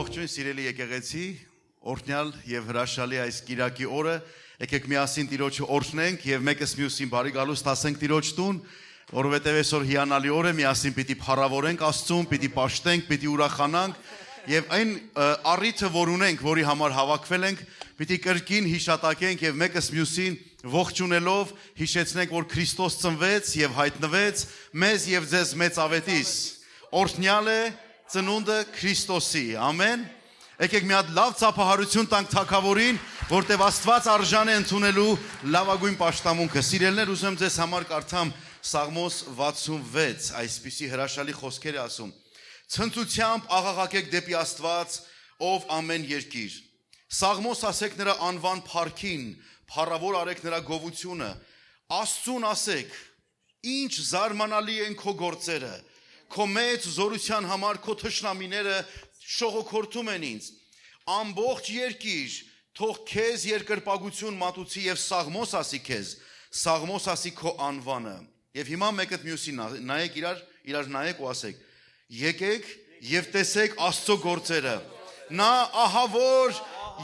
Ողջույն սիրելի եկեղեցի, օրհնյալ եւ հրաշալի այս կիրակի օրը, եկեք միասին Տիրոջը օրհնենք եւ մեկս մյուսին բարի գալուստ ասենք Տիրոջ տուն, որովհետեւ այսօր հիանալի օր է, միասին պիտի փառավորենք Աստծուն, պիտի պաշտենք, պիտի ուրախանանք եւ այն առիթը, որ ունենք, որի համար հավաքվել ենք, պիտի կրկին հիշատակենք եւ մեկս մյուսին ողջունելով հիշեցնենք, որ Քրիստոս ծնվեց եւ հայտնվեց մեզ եւ ձեզ մեծ ավետիս։ Օրհնյալ է ծնունդը Քրիստոսի, ամեն։ Եկեք մի հատ լավ ծափահարություն տանք Թագավորին, որտեղ Աստված արժան է ընդունելու լավագույն պաշտամունքը։ Սիրելիներ, ուզում եմ ձեզ համար կարդամ Սաղմոս 66, այսպիսի հրաշալի խոսքեր է ասում. Ցնծությամբ աղաղակեք դեպի Աստված, ով ամեն երկիր։ Սաղմոս ասեք նրա անվան փառքին, փառավոր արեք նրա գովությունը։ Աստծուն ասեք, ինչ զարմանալի են քո գործերը։ Քո մեծ զորության համար քո թշնամիները շողոքորթում են ինձ։ Ամբողջ երկիր, թող քեզ երկրպագություն մատուցի եւ Սաղմոս ասի քեզ, Սաղմոս ասի քո անվանը։ Եվ հիմա մեկը մյուսին նայեք իրար նայեք ու ասեք. Եկեք եւ տեսեք Աստծո գործերը։ Նա ահավոր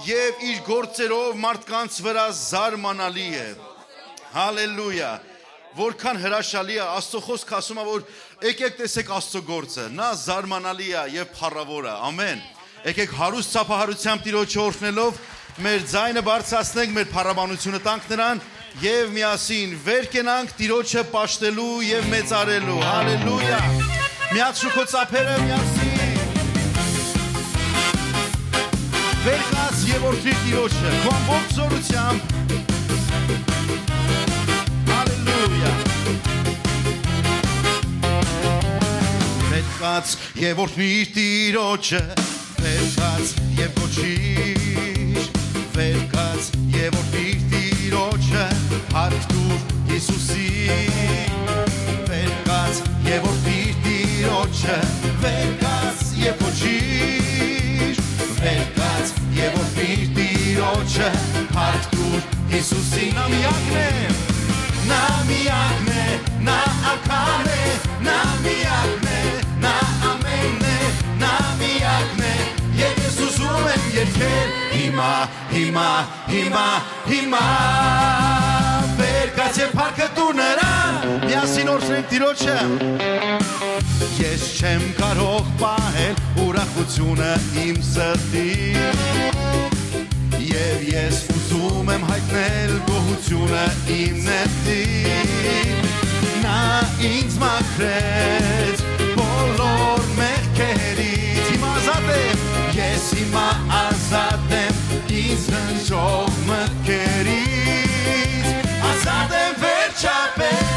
եւ իր գործերով մարդկանց վրա զարմանալի է։ Հալելույա։ Որքան հրաշալի է Աստծո խոսքը ասում է, որ եկեք տեսեք Աստծո գործը, նա զարմանալի է եւ փառավոր է, ամեն։ Եկեք հարուստ ծափահարությամբ Տիրոջը օրհնելով մեր ձայնը բարձրացնենք, մեր փառաբանությունը տանք նրան եւ միասին վեր կենանք Տիրոջը պաշտելու եւ մեծարելու, հալելույա։ Միացրու քո ծափերը միասին։ Վեր կաց եւ օրհնի Տիրոջը, քո ամբողջ զորությամբ։ Վերկաց եւ օրհնիր Տիրոջը, վերկաց եւ կոչիր, վերկաց եւ օրհնիր Տիրոջը, հարկ տուր Հիսուսին, վերկաց եւ օրհնիր Տիրոջը, վերկաց եւ կոչիր, վերկաց եւ օրհնիր Տիրոջը, հարկ տուր Հիսուսին, նա միակն է, նա միակն է, նա արքան է, նա միակն է, նա ամենն է, նա միակն է, եւ ես ուզում եմ երգել հիմա, հիմա, հիմա, հիմա, վերկաց եւ փառքը տուր նրան, միասին օրհնենք Տիրոջը։ Ես չեմ կարող պահել ուրախությունը իմ սրտի, եւ ես ուզում եմ հայտնել գոհությունը իմ ներսին, նա ինձ մաքրեց բոլոր մեղքերից, հիմա ազատ եմ, ես հիմա ազատ եմ ինձ հնչող մտքերից, ազատ եմ վերջապես,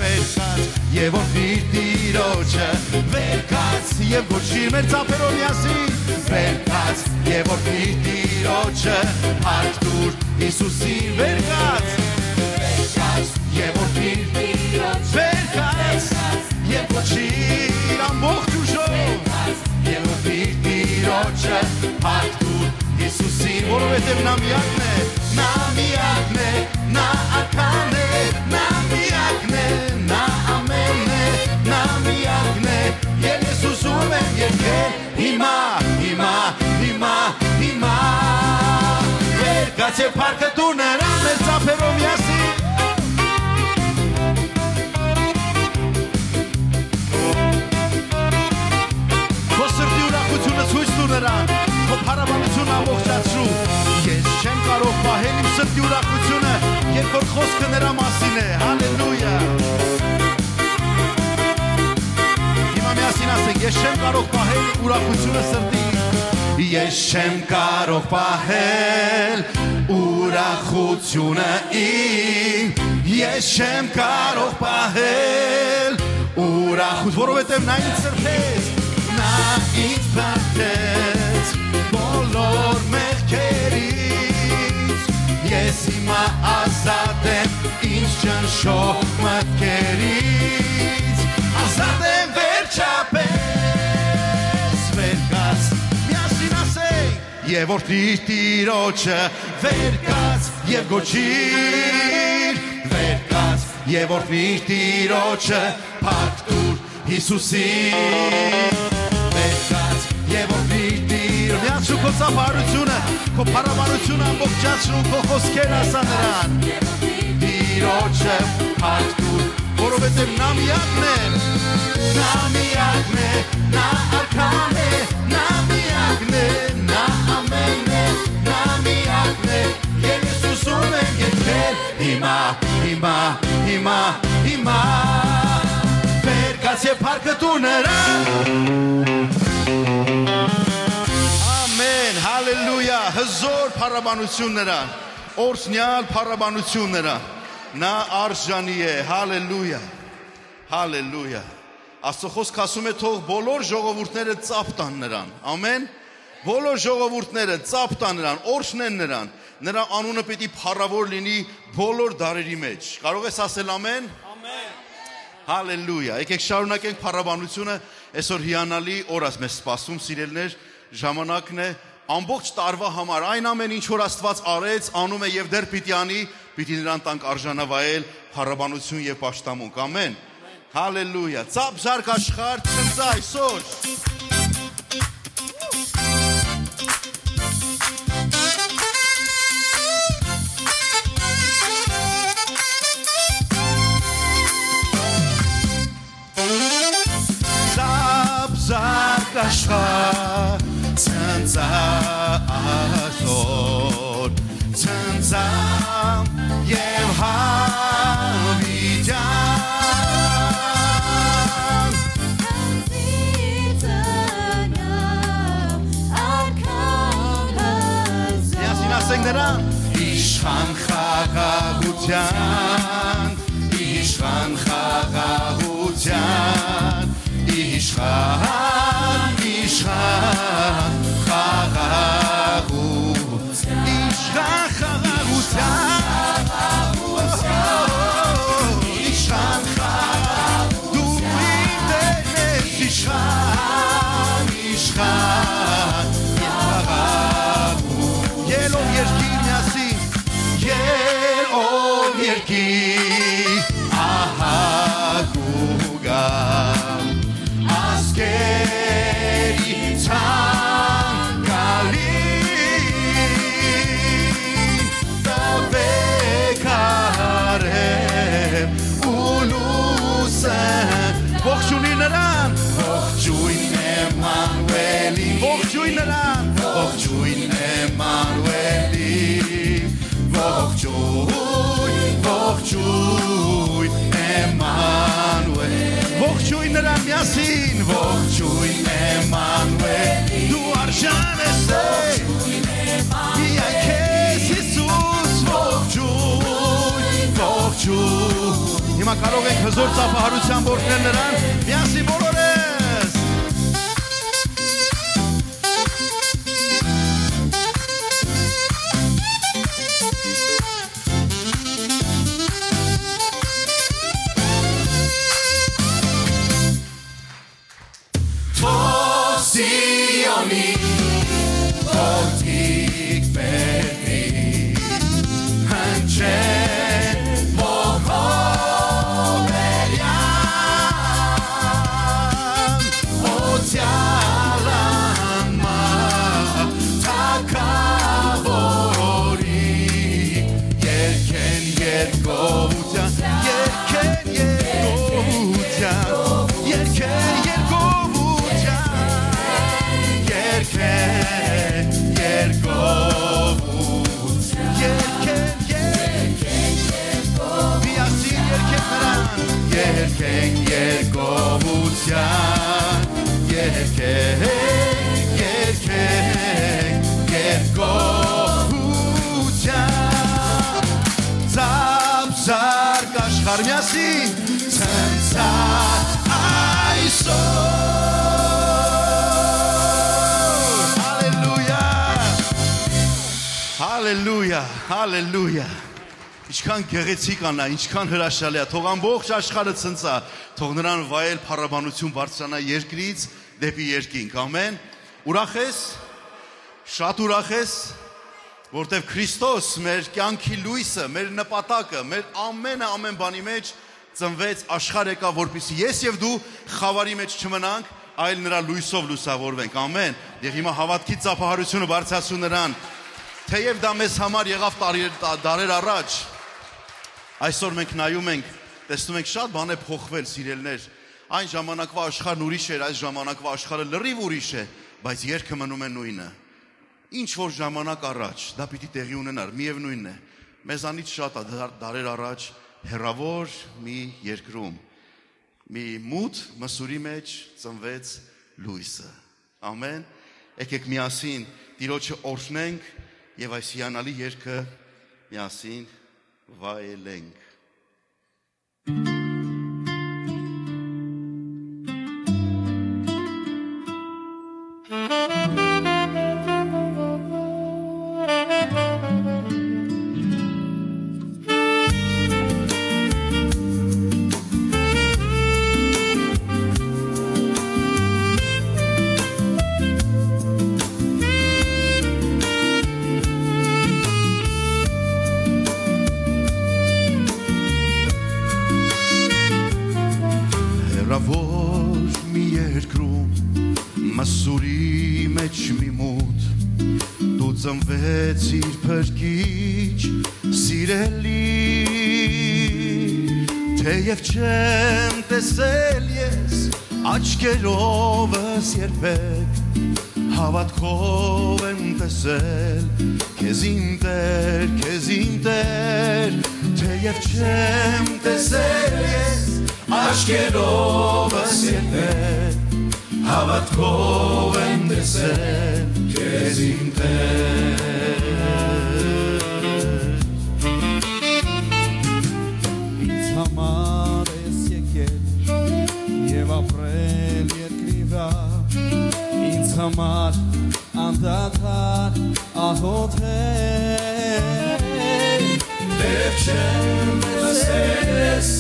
վերկաց եւ օրհնիր Տիրոջը, վերկաց եւ գոչիր մեր ծափերով միասին, վերկաց եւ օրհնիր Տիրոջը, հարկ տուր Հիսուսին, վերկաց, վերկաց եւ օրհնիր Տիրոջը, վերկաց եւ գոչիր ամբողջ ուժով, եւ օրհնիր Տիրոջը, հարկ տուր Հիսուսին, որովհետեւ նա միակն է, նա միակն է, նա արքան է, նա միակն է, նա ամենն է, նա միակն է, եւ ես ուզում եմ երգել հիմա, հիմա, հիմա, հիմա, վերկաց եւ փառքը տուր նրան մեր ծափերով միասին։ Քո սրտի ուրախությունը ցույց տուր նրան, քո փառաբանությունը ամբողջացրու։ Ես չեմ կարող պահել իմ սրտի ուրախությունը, երբ որ խոսքը նրա մասին է, հալելույա։ Հիմա միասին ասենք, ես չեմ կարող պահել ուրախությունը սրտի, ես չեմ կարող պահել ուրախությունը իմ, ես չեմ կարող պահել ուրախություն, որովհետև նա ինձ սրբեց, նա ինձ բացեց բոլոր մեղքերից, ես հիմա ազատ եմ ինձ ճնշող մտքերից, ազատ եմ վերջապես, վերկաց, միասին ասենք, եւ օրհնիր Տիրոջը, վերկաց եւ գոչիր, վերկաց եւ օրհնիր Տիրոջը, փառք տուր Հիսուսին, վերկաց եւ օրհնիր քո ծափարությունը, քո փառաբանությունը ամբողջացրու քո խոսքեր ասա նրան։ Տիրոջը փառք տուր, որովհետև նա միակն է, նա միակն է, նա արքան է, նա միակն է, նա ամենն է, նա միակն է, եւ ես ուզում եմ երգել հիմա, հիմա, հիմա, հիմա, վեր կաց եւ փառքը տուր նրան։ Ամեն, հալելույա, հզոր փառաբանություն նրան, օրհնյալ փառաբանություն նրան, նա արժանի է, հալելույա, հալելույա։ Աստծո խոսքը ասում է թող բոլոր ժողովուրդները ծափ տան նրան, ամեն, բոլոր ժողովուրդները ծափ տան նրան, օրհնեն նրան, նրա անունը պիտի փառավոր լինի բոլոր դարերի մեջ։ Կարող ես ասել ամեն։ Հալելույա, եկեք շարունակենք փառաբանությունը, այսօր հիանալի օր մեզ սպասում, սիրելիներ, ժամանակն է, ամբողջ տարվա համար, այն ամեն ինչ որ Աստված արեց, անում է եւ դեռ պիտի անի, պիտի նրան տանք արժանավայել փառաբանություն եւ պաշտամունք, ամեն, հալելույա, ծափ զարկ աշխարհ, ցնծա այսօր։ Աշխարհ ցնծա այսօր ցնծա եւ հավիտյան Միասին ասենք նրան իշխան խաղաղության իշխան խաղաղության իշխան իշխան խաղաղության իշխան խաղաղության իշխան խաղաղություն դու ինտերնես իշխան իշխան խաղաղություն ելով երկիր միասին ելով երկիր ահա գուգա Asceri Tangali Tabekarem Ulusen Ողջույններան Ողջույն Էմանուելի Ողջույններան Ողջույն Էմանուելի Ողջույն Ողջույն Էմանուելի Ողջույն նրան միասին Ողջույն Էմանուել դու արժան ես միայն քեզ Հիսուս ողջույն ողջույն Հիմա կարող ենք հզոր ծափահարությամբ օրհնել նրան միասին բոլորս Sioni, Portik Berni, Hanche, Bohoverian, Otialama, Takavori, Yerken Yergovutian, Yerken Yergovutian, Yerken Yergovutian. Yerken, yergovutian Yerken, yergovutian Biasin yerken meran Yerken, yergovutian Yerken, yerken, yergovutian Ծափ զարկ աշխարհ միասին ցնծա այսօր Հալելույա, հալելույա, ինչքան գեղեցիկ անա, ինչքան հրաշալի է, թող ամբողջ աշխարհը ցնծա, թող նրան վայել փառաբանություն բարձրանա երկրից դեպի երկինք, ամեն, ուրախ ես, շատ ուրախ ես, որտև Քրիստոս մեր կյանքի լույսը, մեր նպատակը, մեր ամեն բանի մեջ ծնվեց աշխարհ եկա, որպեսզի ես եւ դու խավարի մեջ չմնանք, այլ նրա լույսով լուսավորվենք, ամեն, և հիմա հավատքի ծափահարությունը բարձրացու նրան, թեև դա մեզ համար եղավ դարեր առաջ, այսօր մենք նայում ենք, տեսնում ենք շատ բան է փոխվել, սիրելներ, այն ժամանակվա աշխարհն ուրիշ էր, այս ժամանակվա աշխարհը լրիվ ուրիշ է, բայց երգը մնում է նույնը, ինչ որ ժամանակ առաջ, դա պիտի տեղի ունենար, միևնույնն է, մեզանից շատ դարեր առաջ, հեռավոր մի երկրում, մի մութ մսուրի մեջ ծնվեց լույսը, ամեն, եկեք միասին Տիրոջը օրհնենք և այս հիանալի երգը միասին վայելենք։ Ծնվեցիր փրկիչ սիրելի թեև չեմ տեսել ես աչքերովս երբեք հավատքով եմ տեսել քեզ իմ Տեր թեև չեմ տեսել ես աչքերովս երբեք հավատքով եմ տեսել քեզ իմ Տեր ինձ համար ես եկել և ապրել երկրի վրա ինձ համար անդադար աղոթել թեև չեմ տեսել ես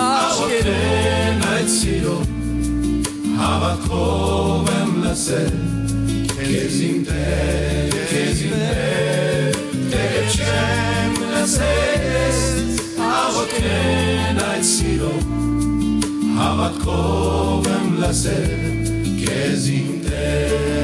աչքերեն այդ սիրո հավատքով եմ լսել քեզ իմ Տեր թեև չեմ լսել ես աղոթքեն այդ սիրո հավատքով եմ լսել քեզ իմ Տեր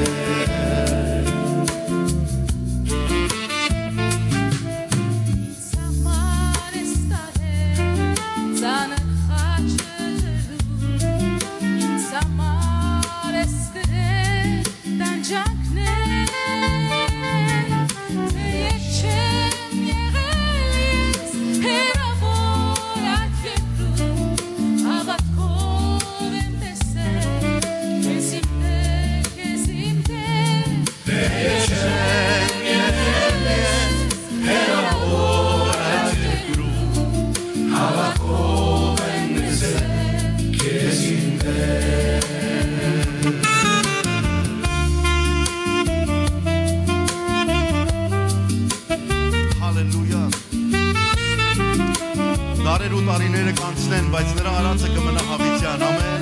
տարիները կանցնեն, բայց նրա արածը կմնա հավիտյան, ամեն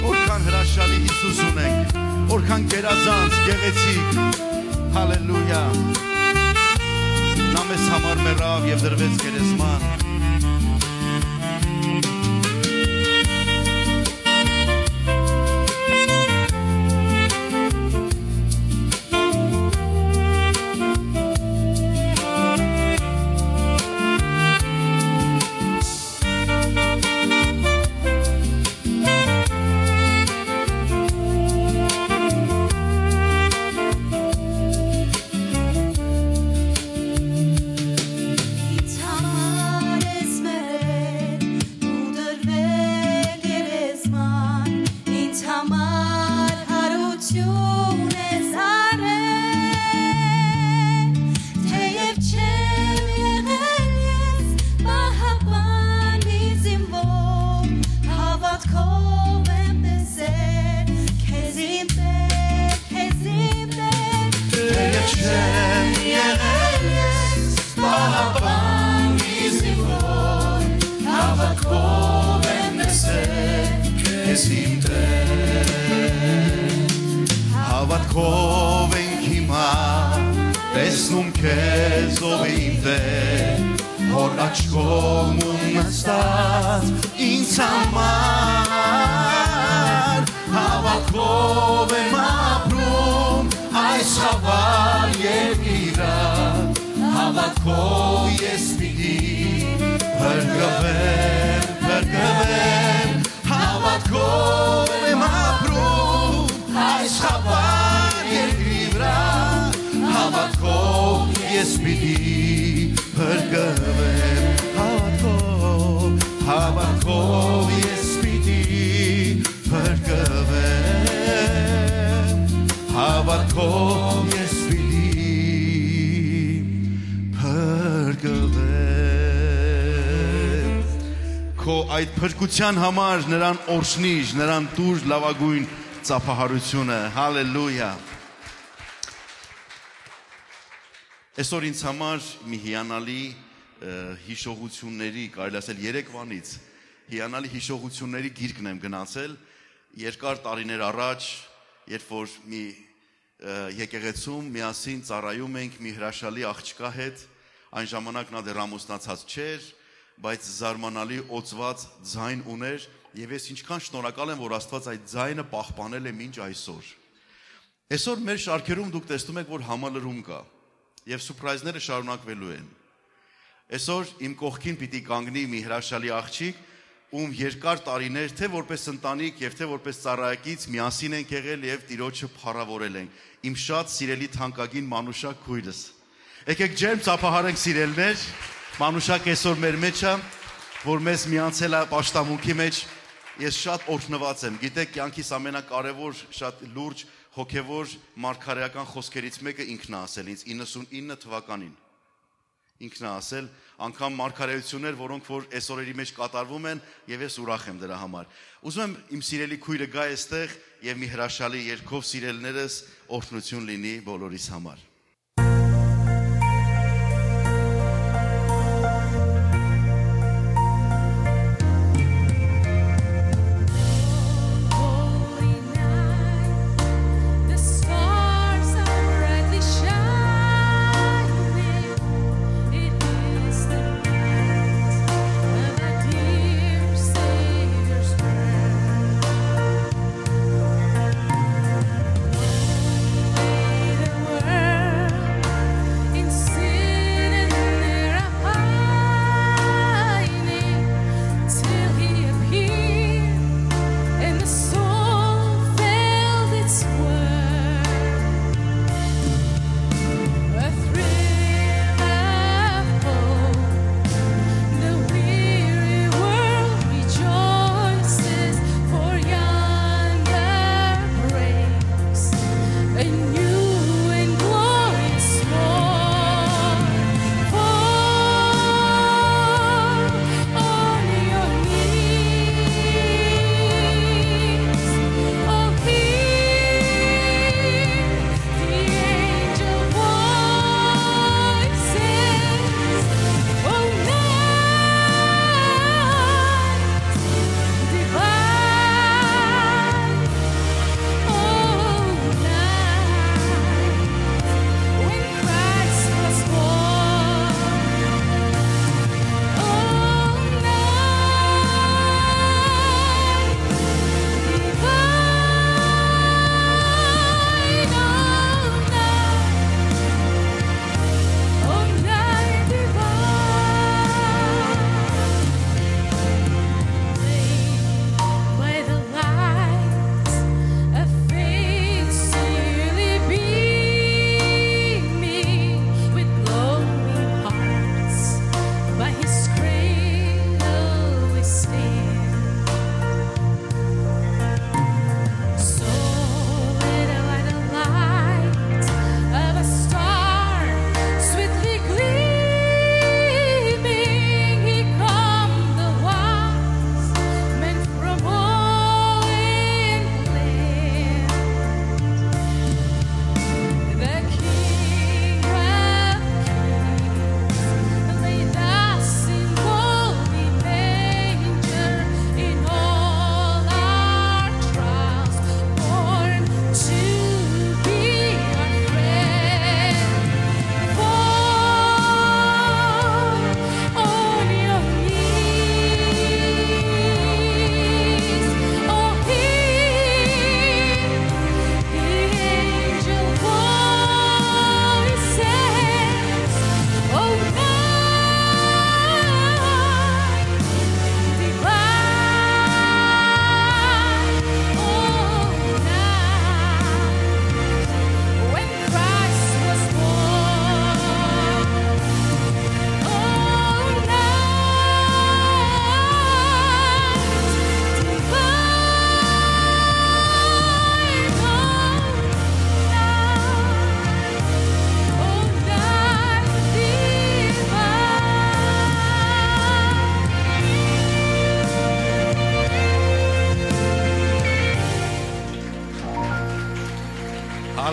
որքան հրաշալի Հիսուս ունենք, որքան գերազանց, գեղեցիկ, հալելույա նա մեզ համար մեռավ և դրվեց գերեզման Հավատքով ենք հիմա տեսնում քեզ ով է իմ Տեր հոր աչքով նստած ինձ համար ես պիտի փրկվեմ, փրկվեմ, հավատքով եմ ապրում այս խավար երկրի վրա, հավատքով ես պիտի փրկվեմ, հավատքով ես պիտի փրկվեմ, հավատքով ես պիտի փրկվեմ, քո այդ փրկության համար նրան օրհնիր, նրան տուր լավագույն ծափահարությունը, հալելույա։ Այսօր ինձ համար մի հիանալի հիշողությունների, կարելի ասել երեկվանից, հիանալի հիշողությունների գիրկն եմ գնացել, երկար տարիներ առաջ, երբ որ մի եկեղեցում միասին ծառայում ենք մի հրաշալի աղջկա հետ, այն ժամանակ նա դեռ ամուսնացած չէր, բայց զարմանալի օծված ձայն ուներ, եւ ես ինչքան շնորհակալ եմ, որ Աստված այդ ձայնը պահպանել է մինչ այսօր։ Այսօր մեր շարքերում դուք տեսնում եք, որ համալրում կա, եւ սուրպրայզները շարունակվելու են։ Այսօր իմ կողքին պիտի կանգնի մի հրաշալի աղջիկ, ում երկար տարիներ թե որպես ընտանիք եւ թե որպես ծառայակից միասին ենք եղել եւ Տիրոջը փառավորել ենք։ Իմ շատ սիրելի թանկագին Մանուշակ քույրս։ Եկեք ջերմ ծափահարենք սիրելներ, Մանուշակ այսօր մեր մեջ է, որ մեզ միացել է պաշտամունքի մեջ։ Ես շատ օրհնված եմ։ Գիտեք, կյանքիս ամենակարևոր, շատ լուրջ հոգևոր մարգարեական խոսքերից մեկը ինքն է ասել ինձ 99 թվականին։ Ինքն է ասել, անգամ մարգարեություններ, որոնք որ այս օրերի մեջ կատարվում են, եւ ես ուրախ եմ դրա համար։ Ուզում եմ իմ սիրելի քույրը գա այստեղ եւ մի հրաշալի երգով սիրելներս օրհնություն լինի բոլորիս համար։ Word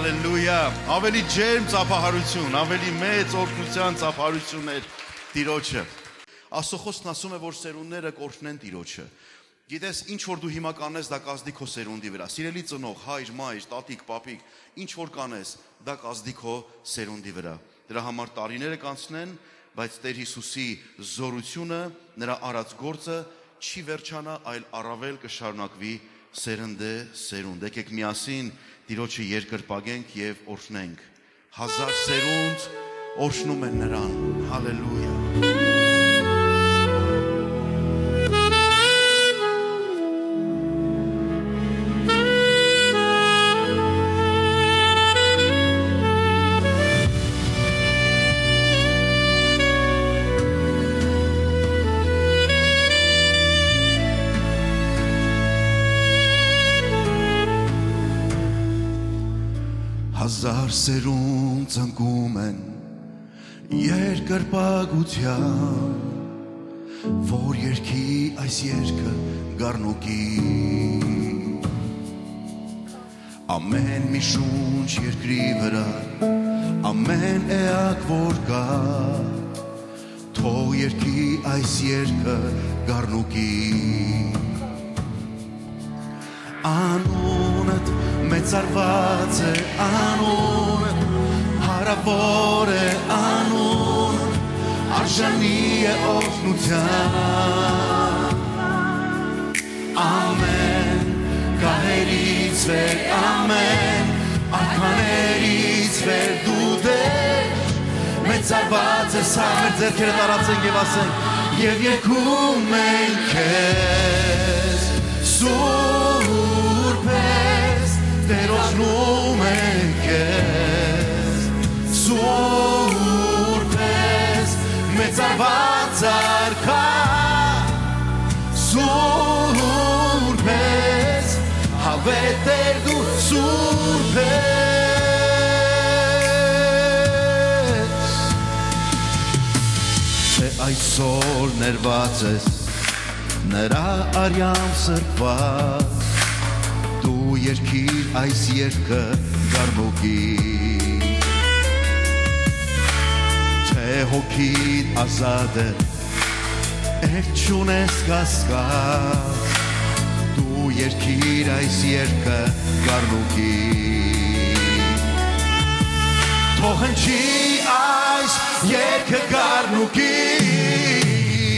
Հալելույա։ Ավելի ջերմ ծափահարություն, ավելի մեծ օրհնության ծափահարություններ Տիրոջը։ Աստծո խոսքն ասում է, որ սերունդները կօրհնեն Տիրոջը։ Գիտես, ինչ որ դու հիմա կանես, դա կազդի քո սերունդի վրա։ Սիրելի ծնող, հայր, մայր, տատիկ, պապիկ, ինչ որ կանես, դա կազդի քո սերունդի վրա։ Դրա համար տարիները կանցնեն, բայց Տեր Հիսուսի զորությունը, նրա արած գործը չի վերջանա, այլ առավել կշարունակվի սերնդե սերունդ։ Եկեք միասին Տիրոջը երկրպագենք եւ օրհնենք։ 1000 սերունդ օրհնում են նրան։ Հալելույա։ Հազար սերունդ ծնկում են երկրպագության, որ երկի այս երկը գառնուկի, ամեն մի շունչ երկրի վրա, ամեն էակ որ կա, թող երկի այս երկը գառնուկի, անունդ մեծարված է անուն, հարավոր է անուն, արժանի է օրհնության, ամեն գահերից վեր, ամեն արքաներից վեր դու Տեր, մեծարված ես, մեր ձեռքերը տարածենք եւ ասենք, եւ երգում ենք քեզ, սուրբ ես, Տեր օրհնում ենք քեզ, սուրբ ես, մեծարված արքա, սուրբ ես, հավետ Տեր դու սուրբ ես, թե այսօր ներված ես, նրա արյամբ սրբված, դու երկիր այս երկը գառնուկի, թե հոգիդ ազատ է, եք չունես կասկած, դու երկիր այս երկը գառնուկի, թող հնչի այս երկը գառնուկի,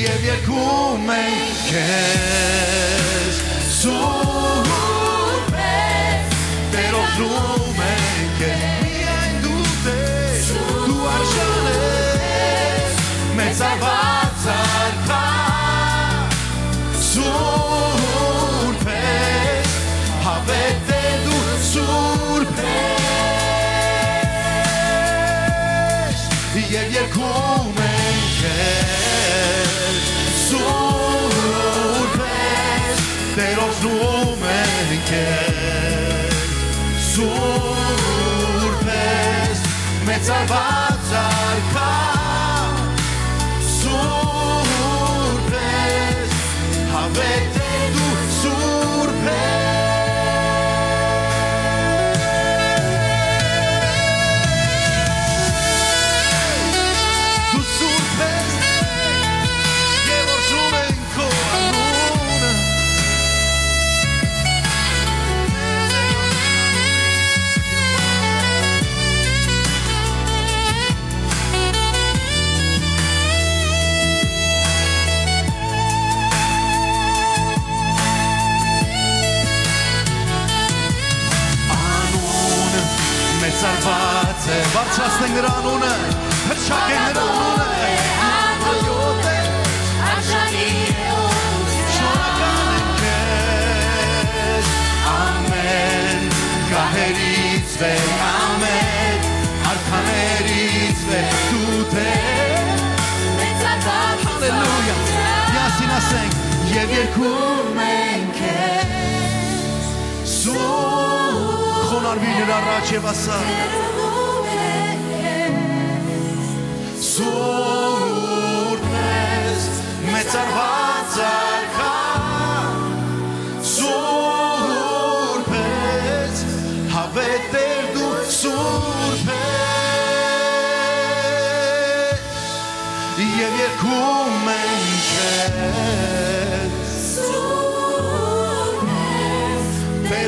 եւ երգում ենք քեզ, սուրբ ես, Տեր օրհնում ենք քեզ, միայն դու Տեր, դու արժան ես, մեծարված արքա, սուրբ ես, հավետ Տեր դու սուրբ ես, եւ երգում ենք քեզ, սուրբ ես, Տեր օրհնում ենք քեզ, սուրբ ես, մեծարված արքա, սուրբ ես, հավետ Տեր դու սուրբ ես, դու սուրբ ես, եւ օրհնում ենք քո անունը, մեծարված է, բարձրացնենք նրա անունը, հռչակենք նրա անունը, այոտ է, արժանի է օրհնության, շնորհակալ ենք քեզ, ամեն գահերից վեր, ամեն արքաներից վեր, դու Տեր, մեծարված հալելույա, միասին ասենք, եւ երգում ենք քեզ, խոնարհվի նրա առաջ եւ ասա, սուրբ ես, մեծարված արքա, սուրբ ես, հավետ Տեր դու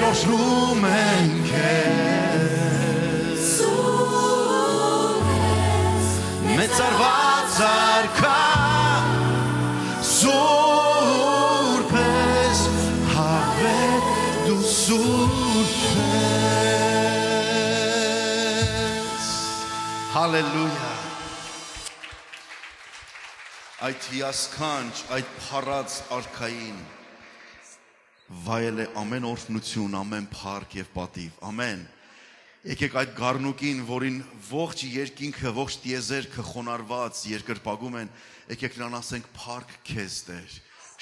օրհնում ենք քեզ մեծարված արքան սուրբ ես հավետ դու սուրբ ես հալելույա այդ հիասքանչ այդ փառած արքային վայել է ամեն օրհնություն, ամեն փառք եւ պատիվ, ամեն եկեք այդ գառնուկին, որին ողջ երկինքը, ողջ տիեզերքը խոնարհված երկրպագում են, եկեք նրան ասենք փառք քեզ Տեր,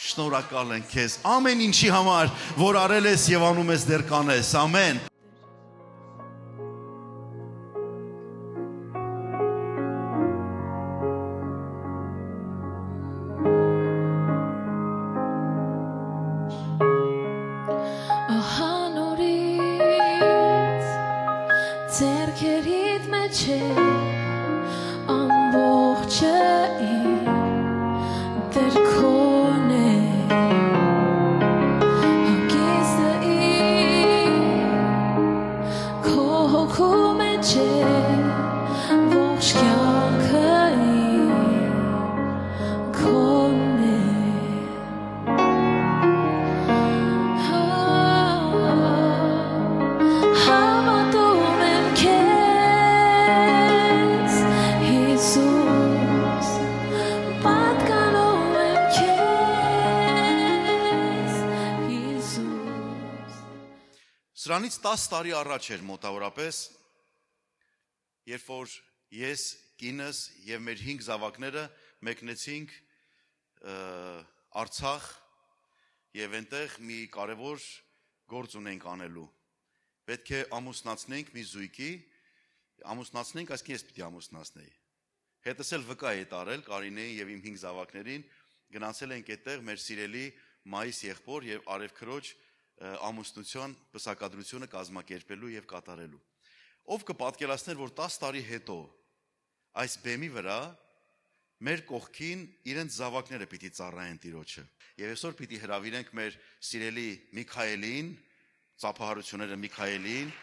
շնորհակալ ենք քեզ ամեն ինչի համար, որ արել ես եւ անում ես դեռ կանես, ամեն Սրանից 10 տարի առաջ էր մոտավորապես, երբ որ ես, կինս եւ մեր 5 զավակները մեկնեցինք Արցախ եւ այնտեղ մի կարևոր գործ ունենք անելու։ Պետք է ամուսնացնենք մի զույգի, ամուսնացնենք, այսինքն ես պիտի ամուսնացնեի։ Հետս էլ վկա է տարել Կարինեին եւ իմ 5 զավակներին, գնացել ենք այդտեղ մեր սիրելի մայիս եղբոր եւ արևքրոջ ամուսնության պսակադրությունը կազմակերպելու եւ կատարելու։ Ով կպատկերացներ, որ 10 տարի հետո այս բեմի վրա մեր կողքին իրենց զավակները պիտի ծառայեն Տիրոջը։ Եվ այսօր պիտի հրավիրենք մեր սիրելի Միքայելին, ծափահարությունները Միքայելին,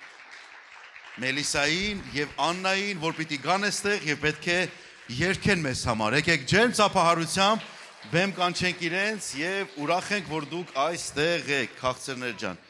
Մելիսային եւ Աննային, որ պիտի գան այստեղ եւ պետք է երգեն մեզ համար։ Եկեք ջերմ ծափահարությամբ բեմ կանչենք իրենց եւ ուրախ ենք, որ դուք այստեղ եք, քաղցրներ ջան։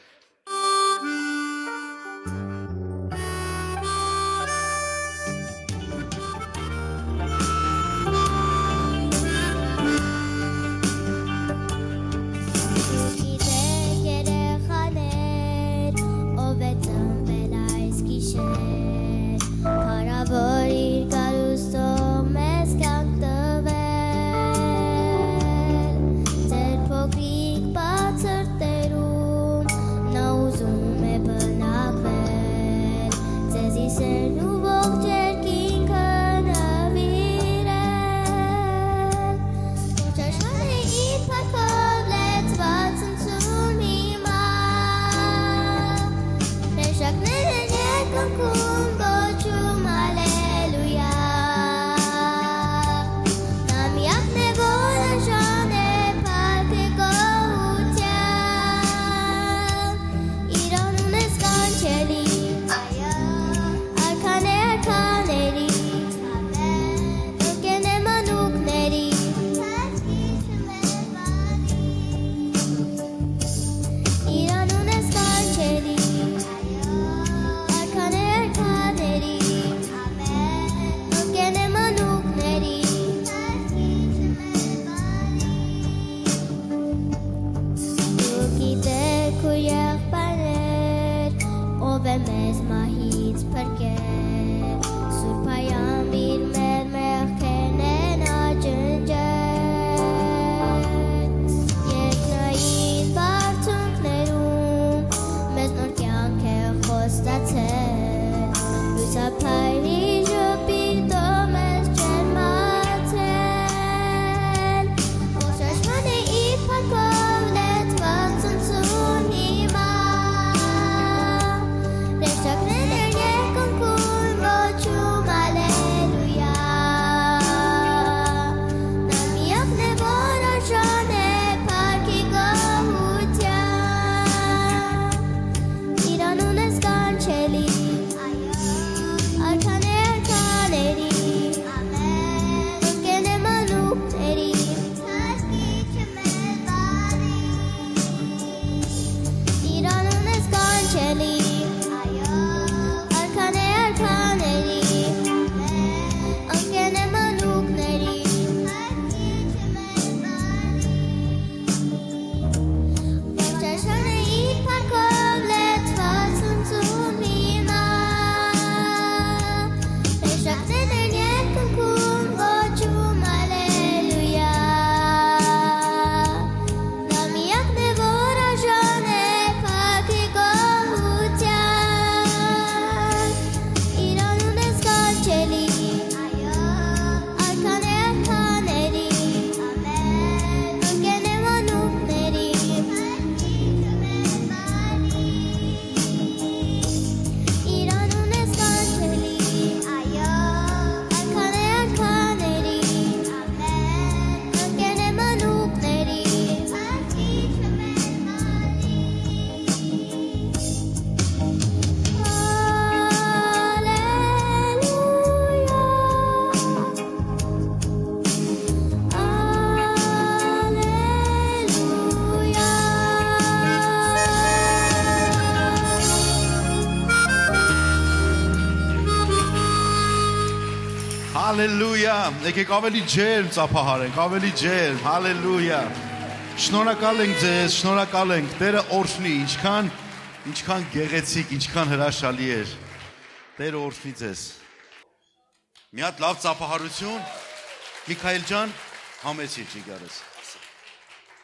Cool. Հալելույա։ Եկեք ավելի ջերմ ծափահարենք, ավելի ջերմ։ Հալելույա։ Շնորհակալ ենք ձեզ, շնորհակալ ենք։ Տերը օրհնի, ինչքան գեղեցիկ, ինչքան հրաշալի էր։ Տերը օրհնի ձեզ։ Մի հատ լավ ծափահարություն։ Միքայել ջան, համեցի ճիգարես։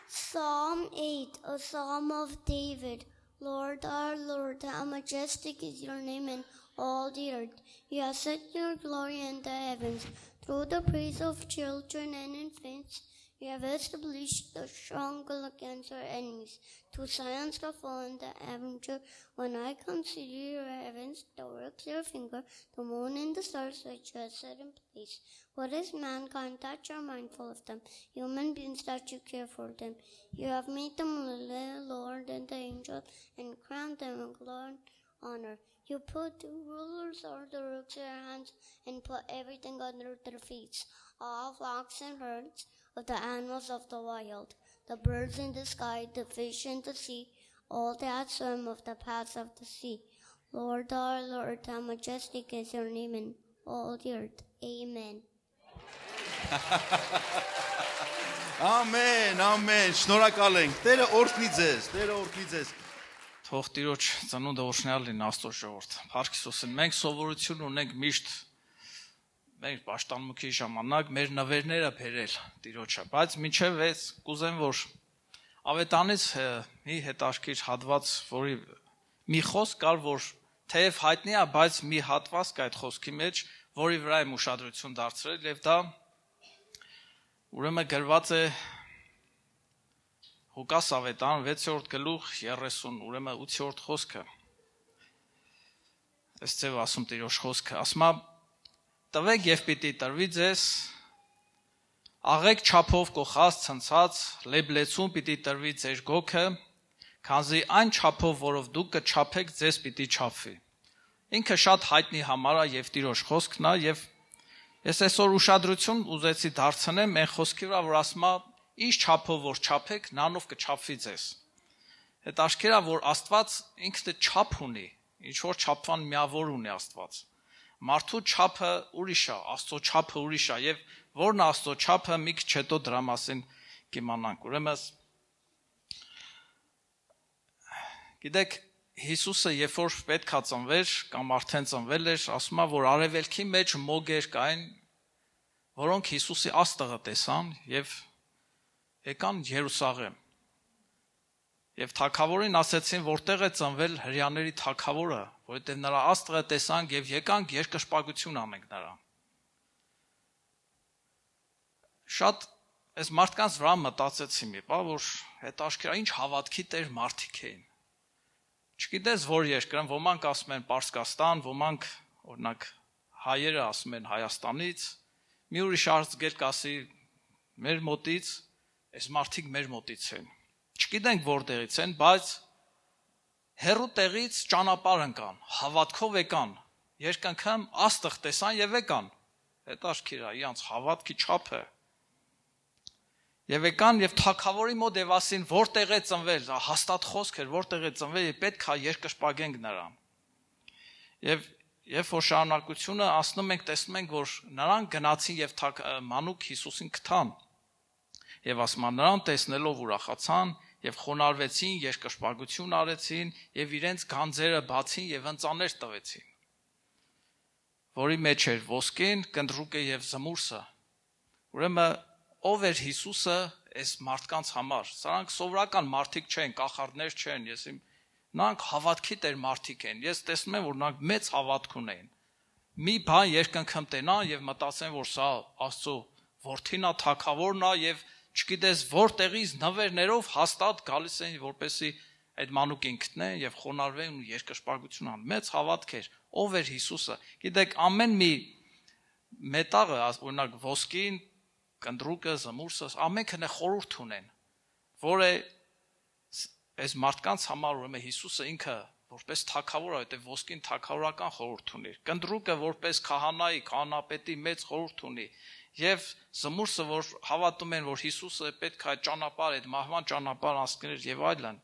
Psalm 8, a psalm of David. Lord, our Lord, how majestic is your name in all the earth. You have set your glory in the heavens. Through the praise of children and infants, you have established the stronghold against our enemies. To silence the fallen, the avenger. When I consider your heavens, the work of your finger, the moon and the stars which you have set in place. What is mankind that you are mindful of them? Human beings that you care for them. You have made them the Lord and the angels and crowned them with glory and honor. You put the rulers over the works of your hands and put everything under their feet. All flocks and herds of the animals of the wild, the birds in the sky, the fish in the sea, all that swim of the paths of the sea. Lord, our Lord, how majestic is your name in all the earth. Amen. Ամեն, ամեն, շնորհակալ ենք։ Տերը օրհնի ձեզ, Տերը օրհնի ձեզ։ Թող Տիրոջ ծնունդը օրհնյալ լինի Աստծո ժողովուրդ։ Փառք Հիսուսին, մենք սովորություն ունենք միշտ մեր պաշտամունքի ժամանակ մեր նվերները բերել Տիրոջը, բայց մինչև այս կուզեմ որ ավետանից մի հետաքրքիր հատված, որի մի խոսք կար, որ թեև հայտնի է, բայց մի հատված կա այդ խոսքի մեջ, որի վրա եմ ուշադրություն դարձրել եւ դա ուրեմն գրված է Ղուկաս ավետարան 6-րդ գլուխ 30, ուրեմն 8-րդ խոսքը։ Այս ձև ասում Տիրոջ խոսքը, ասում է. «Տվեք եւ պիտի տրվի ձեզ, աղեք չափով կոխած, ցնցած, լեբլեցուն պիտի տրվի ձեր գոքը, քանզի այն չափով, որով դուք կչափեք, ձեզ պիտի չափվի»։ Ինքը շատ հայտնի համար է եւ Տիրոջ խոսքն է եւ ես այսօր ուշադրություն ուզեցի դարձնեմ այն խոսքի վրա, որ ասում է ինչ չափով որ չափեք, նանով կչափվի ձեզ։ Հետաքրքիր է, որ Աստված ինքն չափ ունի, ինչ որ չափվան միավոր ունի Աստված։ Մարդու չափը ուրիշ է, Աստծո չափը ուրիշ է եւ որն է Աստծո չափը, մի քիչ հետո դրա մասին կիմանանք։ Ուրեմն գիտեք, Հիսուսը երբ որ պետքա ծնվեր կամ արդեն ծնվել էր, ասում է, որ արևելքի մեջ մոգեր կային, որոնք Հիսուսի աստղը տեսան եւ եկան Երուսաղեմ։ Եվ թագավորին ասեցին, որտեղ է ծնվել հրյաների թագավորը, որովհետեւ նրա աստղը տեսանք եւ եկանք երկրպագություն անենք նրան։ Շատ այս մարդկանց վրա մտածեցի մի բան, որ հետաքրքիր է, ինչ հավատքի տեր մարդիկ էին։ Չգիտես որ երկրում, ոմանք ասում են Պարսկաստան, ոմանք օրինակ հայերը ասում են Հայաստանից, մի ուրիշ ազգեր կասի մեր մոտից, այս մարդիկ մեր մոտից են։ Չգիտենք որտեղից են, բայց հեռու տեղից ճանապարհ ընկան, հավատքով եկան, երկնքում աստղ տեսան եւ եկան։ Հետաքրքիր է, իրանց հավատքի չափը։ Եվ եկան եւ թագավորի մոտ եւ ասին որտեղ է ծնվել, հաստատ խոսք էր, որտեղ է ծնվել եւ պետք է երկրպագենք նրան։ Եվ երբ որ շարունակությունը ասնում ենք, տեսնում ենք, որ նրանք գնացին եւ մանուկ Հիսուսին գտան։ Եվ ասում են նրան տեսնելով ուրախացան եւ խոնարհվեցին, երկրպագություն արեցին եւ իրենց գանձերը բացին եւ ընծաներ տվեցին։ Որի մեջ էր ոսկին, կնդրուկը եւ զմուրսը։ Ուրեմն ով էր Հիսուսը այս մարդկանց համար։ Սրանք սովորական մարդիկ չեն, կախարդներ չեն, նրանք հավատքի տեր մարդիկ են։ Ես տեսնում եմ, որ նրանք մեծ հավատք ունեն։ Մի բան երկնքում տենան եւ մտածեն, որ սա Աստծո որդին է, թագավորն է եւ չգիտես որտեղից նվերներով հաստատ գալիս են, որպեսզի այդ մանուկին գտնեն եւ խոնարհվեն ու երկրպագություն անեն։ Մեծ հավատք էր։ Ով էր Հիսուսը։ Գիտեք, ամեն մի մետաղը, օրինակ ոսկին, կնդրուկը, զմուրսը, ամենքն է խորհուրդ ունեն, որ է այս մարդկանց համար ուրեմն Հիսուսը ինքը որպես թագավոր է, այդտեղ ոսկին թագավորական խորհուրդ ունի, կնդրուկը որպես քահանայի, քահանապետի մեծ խորհուրդ ունի, եւ զմուրսը, որ հավատում են, որ Հիսուսը պետք է ճանապարհ, այդ մահվան ճանապարհ անցնել եւ այլն։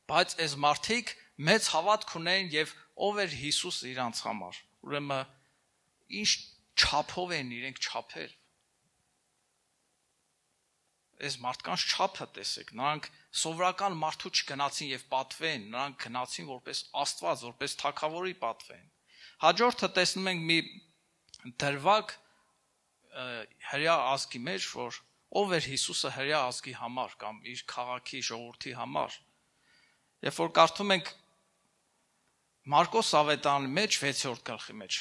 Բայց այս մարդիկ մեծ հավատք ունեն եւ ով էր Հիսուսը իրանց համար։ Ուրեմն ինչ չափով են իրենք չափել։ Այս մարդկանց չափը տեսեք, նրանք սովորական մարդու չգնացին եւ պատվեն, նրանք գնացին որպես Աստված, որպես թագավորի պատվեն։ Հաջորդը տեսնում ենք մի դրվագ հրյա ազգի մեջ, որ ով էր Հիսուսը հրյա ազգի համար կամ իր քաղաքի ժողովրդի համար։ Երբ որ կարդում ենք Մարկոս ավետարանի մեջ 6-րդ գլխի մեջ,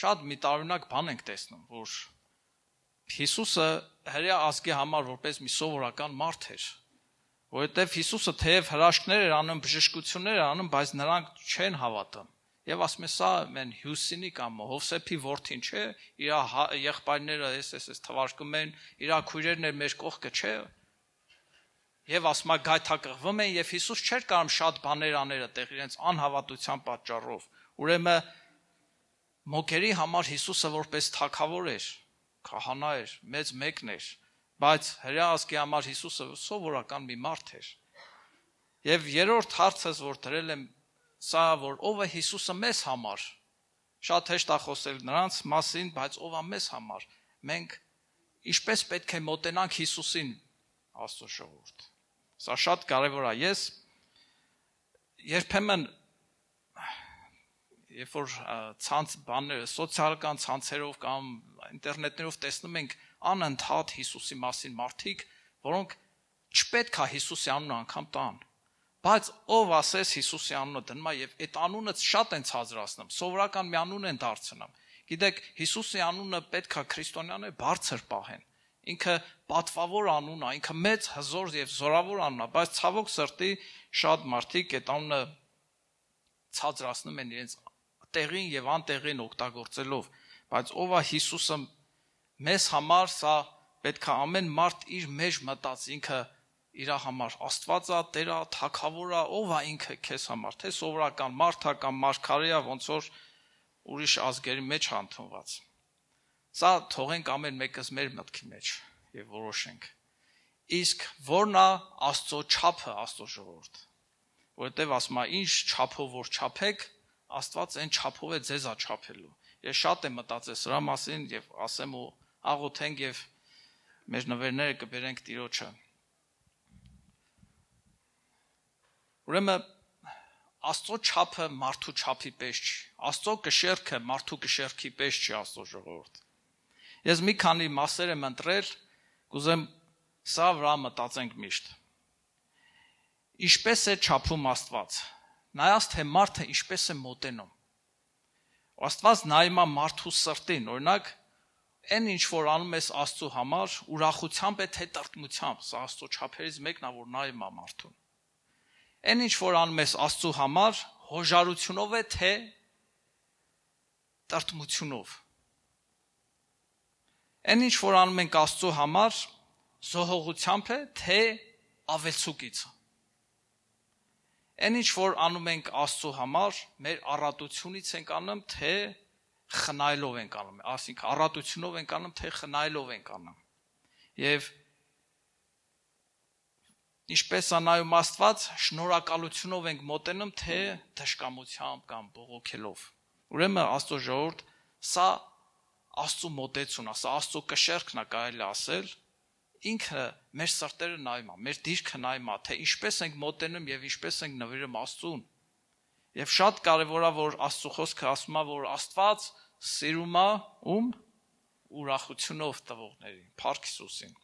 շատ մի տարօրինակ բան ենք տեսնում, որ Հիսուսը հրյա ազգի համար որպես մի սովորական մարդ էր, որովհետև Հիսուսը թեև հրաշքներ էր անում, բժշկություններ էր անում, բայց նրանք չեն հավատում։ Եվ ասում է, սա մեն Հյուսինի կամ Հովսեփի որդին չէ, իր եղբայրները էս թվարկում են, իր քույրերն էր մեր կողքը չէ։ Եվ ասում է գայթակղվում են, եւ Հիսուս չէր կարող շատ բաներ անել այդտեղ իրենց անհավատության պատճառով։ Ուրեմն մոգերի համար Հիսուսը որպես թագավոր էր, քահանա էր, մեծ մեկն էր, բայց հրյա ազգի համար Հիսուսը սովորական մի մարդ էր։ Եվ երրորդ հարցս, որ դրել եմ, սա որ ով է Հիսուսը մեզ համար։ Շատ հեշտ է խոսել նրանց մասին, բայց ով է մեզ համար։ Մենք ինչպես պետք է մոտենանք Հիսուսին, Աստծո ժողովուրդ։ Սա շատ կարևոր է։ Ես երբեմն երբ որ բաները սոցիալական ցանցերով կամ ինտերնետներով տեսնում ենք անընդհատ Հիսուսի մասին մարդիկ, որոնք չպետք է Հիսուսի անունը անգամ տան, բայց ով ասես Հիսուսի անունը դնում է եւ այդ անունը շատ են ցածրացնում, սովորական մի անուն են դարձնում։ Գիտեք, Հիսուսի անունը պետք է քրիստոնյաները բարձր պահեն։ Ինքը պատվավոր անուն է, ինքը մեծ հզոր եւ զորավոր անուն է, բայց ցավոք սրտի շատ մարդիկ այդ անունը ցածրացնում են իրենց տեղին եւ անտեղին օգտագործելով, բայց ով է Հիսուսը մեզ համար, սա պետք է ամեն մարդ իր մեջ մտածի, ինքը իր համար Աստված է, Տեր է, թագավոր է, ով է ինքը քեզ համար, թե սովորական մարդ է կամ մարգարե է, ոնց որ ուրիշ ազգերի մեջ հանդունված։ Սա թողենք ամեն մեկս մեր մտքի մեջ եւ որոշենք։ Իսկ որն է Աստծո չափը, Աստծո ժողովուրդ։ Որովհետեւ ասում է, ինչ չափով որ չափեք, Աստված այն չափով է ձեզ չափելու։ Ես շատ եմ մտածել սրա մասին եւ ասեմ ու աղոթենք եւ մեր նվերները կբերենք Տիրոջը։ Ուրեմն Աստծո չափը մարդու չափի պես չի։ Աստծո կշեռքը մարդու կշեռքի պես չի, Աստծո ժողովուրդ։ Ես մի քանի մասեր եմ ընտրել, կուզեմ սա վրա մտածենք միշտ։ Ինչպես է չափում Աստված։ Նայած թե մարդը ինչպես է մոտենում։ Աստված նայում է մարդու սրտին, օրինակ, այն ինչ որ անում ես Աստծո համար, ուրախությամբ է թե տրտմությամբ, սա Աստծո չափերից մեկն է, որ նայում է մարդուն։ Այն ինչ որ անում ես Աստծո համար, հոժարությունով է թե տրտմությունով։ Այն ինչ որ անում ենք Աստծո համար, զոհողությամբ է թե ավելցուկից։ Այն ինչ որ անում ենք Աստծո համար, մեր առատությունից ենք անում, թե խնայելով ենք անում, ասենք առատությունով ենք անում, թե խնայելով ենք անում։ Եվ ինչպես է նայում Աստված, շնորհակալությունով ենք մոտենում, թե դժկամությամբ կամ բողոքելով։ Ուրեմն Աստծո ժողովուրդ, սա Աստծո մոտեցումն է, սա Աստծո կշեռքն է կարելի ասել, ինքը մեր սրտերը նայում է, մեր դիրքը նայում է, թե ինչպես ենք մոտենում եւ ինչպես ենք նվիրում Աստծուն։ Եվ շատ կարեւոր է, որ Աստծո խոսքը ասում է, որ Աստված սիրում է ում ուրախությունով տվողներին, Փառք Հիսուսին։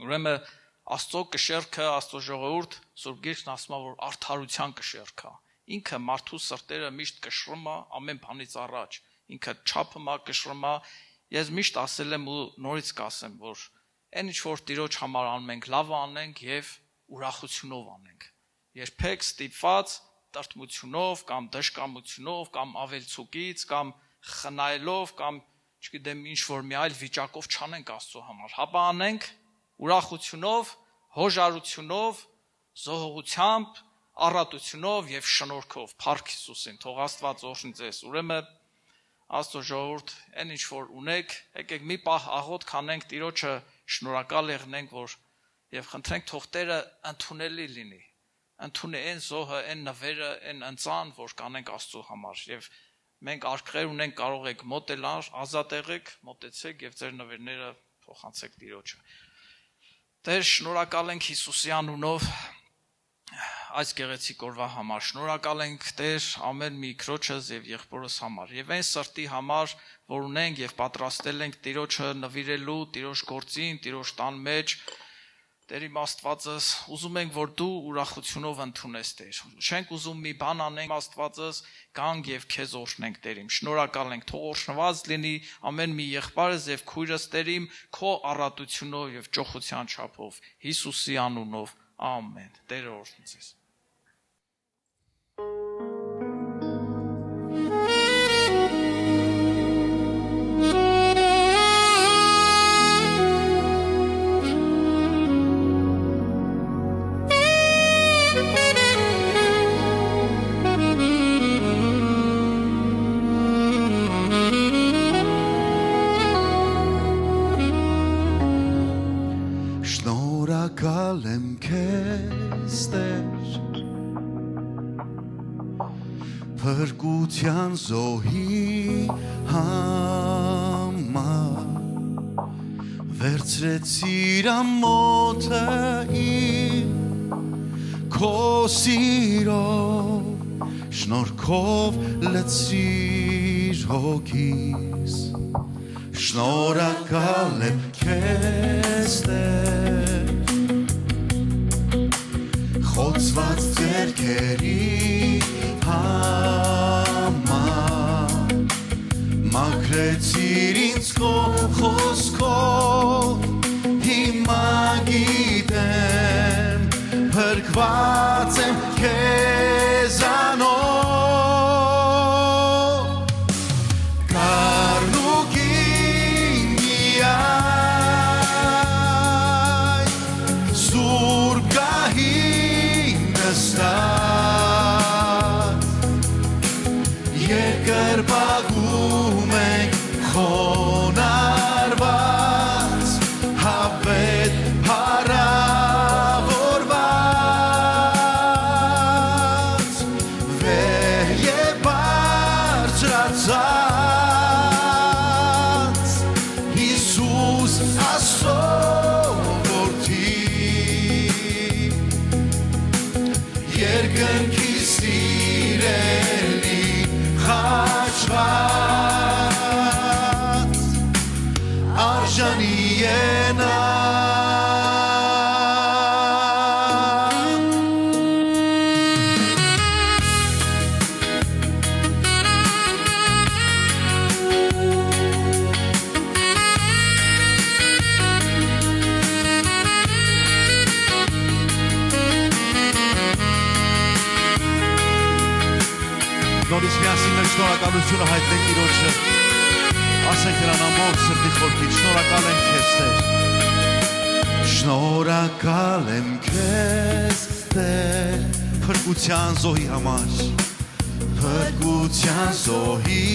Ուրեմն Աստծո կշեռքը, Աստծո ժողովուրդ, Սուրբ Գիրքն ասում է, որ արդարության կշեռք է։ Ինքը մարդու սրտերը միշտ կշռում է ամեն բանից առաջ։ Ինքը չափում է, կշռում է։ Ես միշտ ասել եմ ու նորից կասեմ, որ այն ինչ որ Տիրոջ համար անում ենք, լավ անենք եւ ուրախությունով անենք։ Երբեք ստիպված տրտմությունով կամ դժկամությունով կամ ավելցուկից կամ խնայելով կամ չգիտեմ ինչ որ մի այլ վիճակով չանենք Աստծո համար։ Հապա անենք ուրախությունով, հոժարությունով, զոհողությամբ, առատությունով եւ շնորհքով։ Փառք Հիսուսին, թող Աստված օրհնի ձեզ։ Ուրեմն Աստծո ժողովուրդ, այն ինչ որ ունեք, եկեք մի պահ աղոթ կանենք Տիրոջը, շնորհակալ եղնենք, որ եւ խնդրենք թող Տերը ընդունելի լինի։ Ընդունի այն զոհը, այն նվերը, այն ընծան, որ կանենք Աստծո համար եւ Մենք արքեր ունենք, կարող եք մոտենալ, ազատ եղեք, մոտեցեք եւ ձեր նվերները փոխանցեք Տիրոջը։ Տեր, շնորհակալ ենք Հիսուսի անունով այս գեղեցիկ օրվա համար, շնորհակալ ենք Տեր ամեն մի քրոջս եւ եղբորս համար եւ այն սրտի համար, որ ունենք եւ պատրաստել ենք Տիրոջը նվիրելու, Տիրոջ գործին, Տիրոջ տան մեջ, Տեր իմ Աստվածս, ուզում ենք, որ դու ուրախությունով ընդունես Տեր։ Չենք ուզում մի բան անենք, Աստվածս, գանք եւ քեզ օրհնենք Տեր իմ։ Շնորհակալ ենք, թող օրհնված լինի ամեն մի եղբայրս եւ քույրս Տեր իմ, քո առատությունով եւ ճոխության չափով, Հիսուսի անունով։ Ամեն։ Տերը օրհնի ձեզ։ Շնորհակալ եմ քեզ Տեր Փրկության զոհի համար Վերցրեցիր ամոթը իմ քո սիրով Շնորհքով լցրիր հոգիս Շնորհակալ եմ քեզ Տեր Խոցված ձեռքերի համար Մաքրեցիր ինձ քո խոսքով Հիմա գիտեմ փրկված եմ քեզանով Երկրպագում ենք խոնարհված հավետ փառավորված վեր եւ բարձրացած Հիսուս Աստծո որդի երկնքի սիրելի խաչված արժանի է նա Նորից միասին մեր շնորհակալությունը հայտնենք Տիրոջը, ասենք նրան ամբողջ սրտի խորքից, շնորհակալ եմ քեզ Տեր։ Շնորհակալ եմ քեզ Տեր, փրկության զոհի համար, փրկության զոհի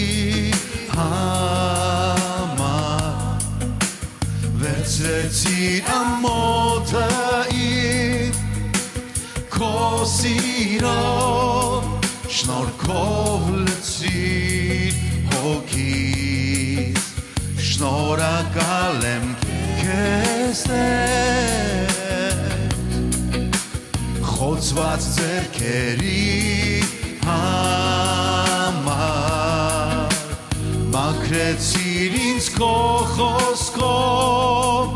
համար, վերցրեցիր ամոթը իմ քո սիրով Շնորհքով լցրիր հոգիս Շնորհակալ եմ քեզ Տեր Խոցված ձեռքերի համար Մաքրեցիր ինձ քո խոսքով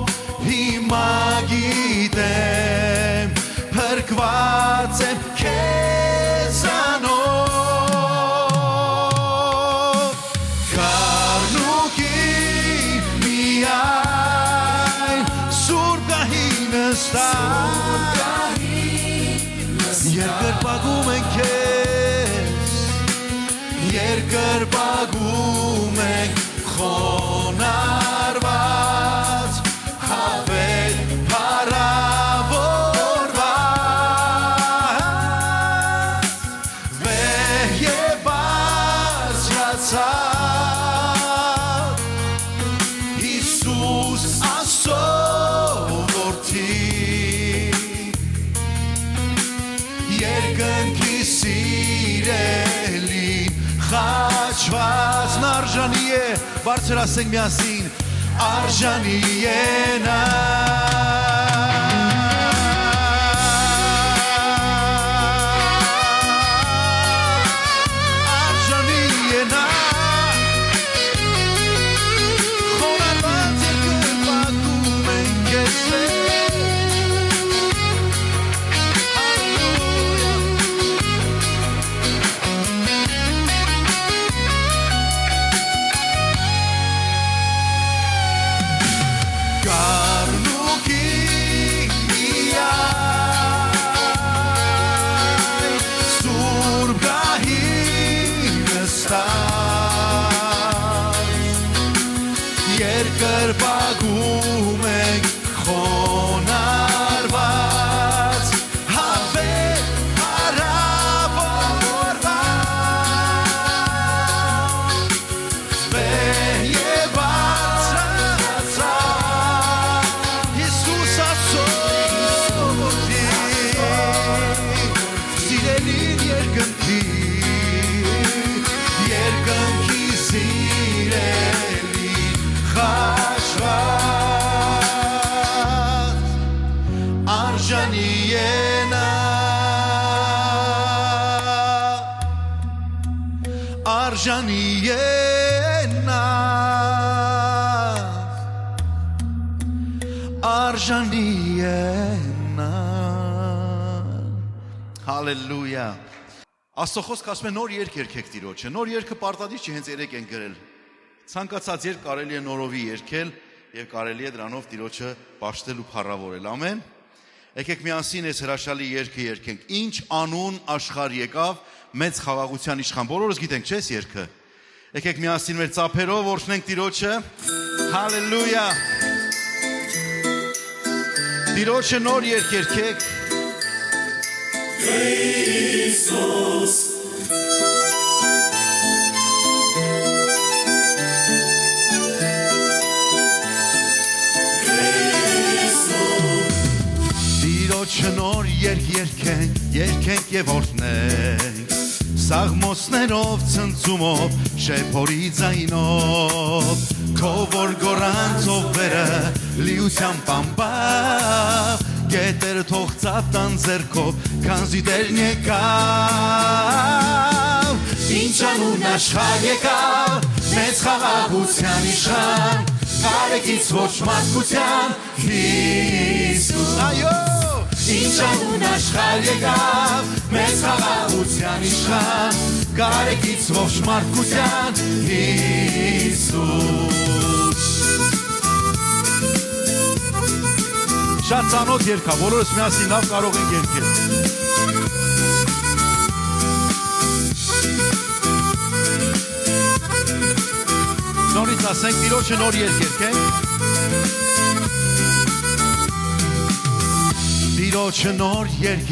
Հիմա գիտեմ փրկված եմ քեզանով Երկրպագում ենք քեզ Երկրպագում ենք խոնարհված հավետ փառավորված վեր եւ բարձրացած Հիսուս Աստծո որդի Երկնքի սիրելի խաչված Քաշվածն արժանի է, բարձր ասենք միասին, արժանի է նա Երկրպագում ենք խոնարհված հավեր հարավորված վեր և բարձրացավ Հիսուս ասողի սիրելին երկնքի սիրելի խաշված արժանի է նա արժանի է նա արժանի է նա Հալելույա Աստծո խոսքը ասում է նոր երգ երգեք Տիրոջը նոր երգը պարտադիր չի հենց երեք են գրել Ցանկացած երգ կարելի է նորովի երգել եւ կարելի է դրանով Տիրոջը պաշտել ու փառավորել։ Ամեն։ Եկեք միասին այս հրաշալի երգը երգենք։ Ինչ անուն աշխարհ եկավ մեծ խաղաղության իշխան։ Բոլորս գիտենք, չէ՞, երգը։ Եկեք միասին մեր ծափերով օրհնենք Տիրոջը։ Հալելույա։ Տիրոջը նոր երգ երգեք։ Քրիստոս Նոր երգ երգենք եւ օրհնենք Սաղմոսներով ցնցումով շեփորի ձայնով Քո որ գորանցով վերը լիությամբ ամբավ Գետեր թող ծապտան ձեռքով քանզի Տերն եկավ Ինչ անուն աշխարհ եկավ մեծ խաղաղության իշխան Կարեկից ոչ մարդկության Հիսուս Այո Ինչ անուն աշխարհ եկավ մեծ խաղաղության իշխան Կարեկից ողջ մարդկության Հիսուս Շատ ծանոթ երգ է, բոլորս միասին լավ կարող ենք երգել Նորից ասենք Տիրոջը նոր երգ երգենք Տիրոջը նոր երգ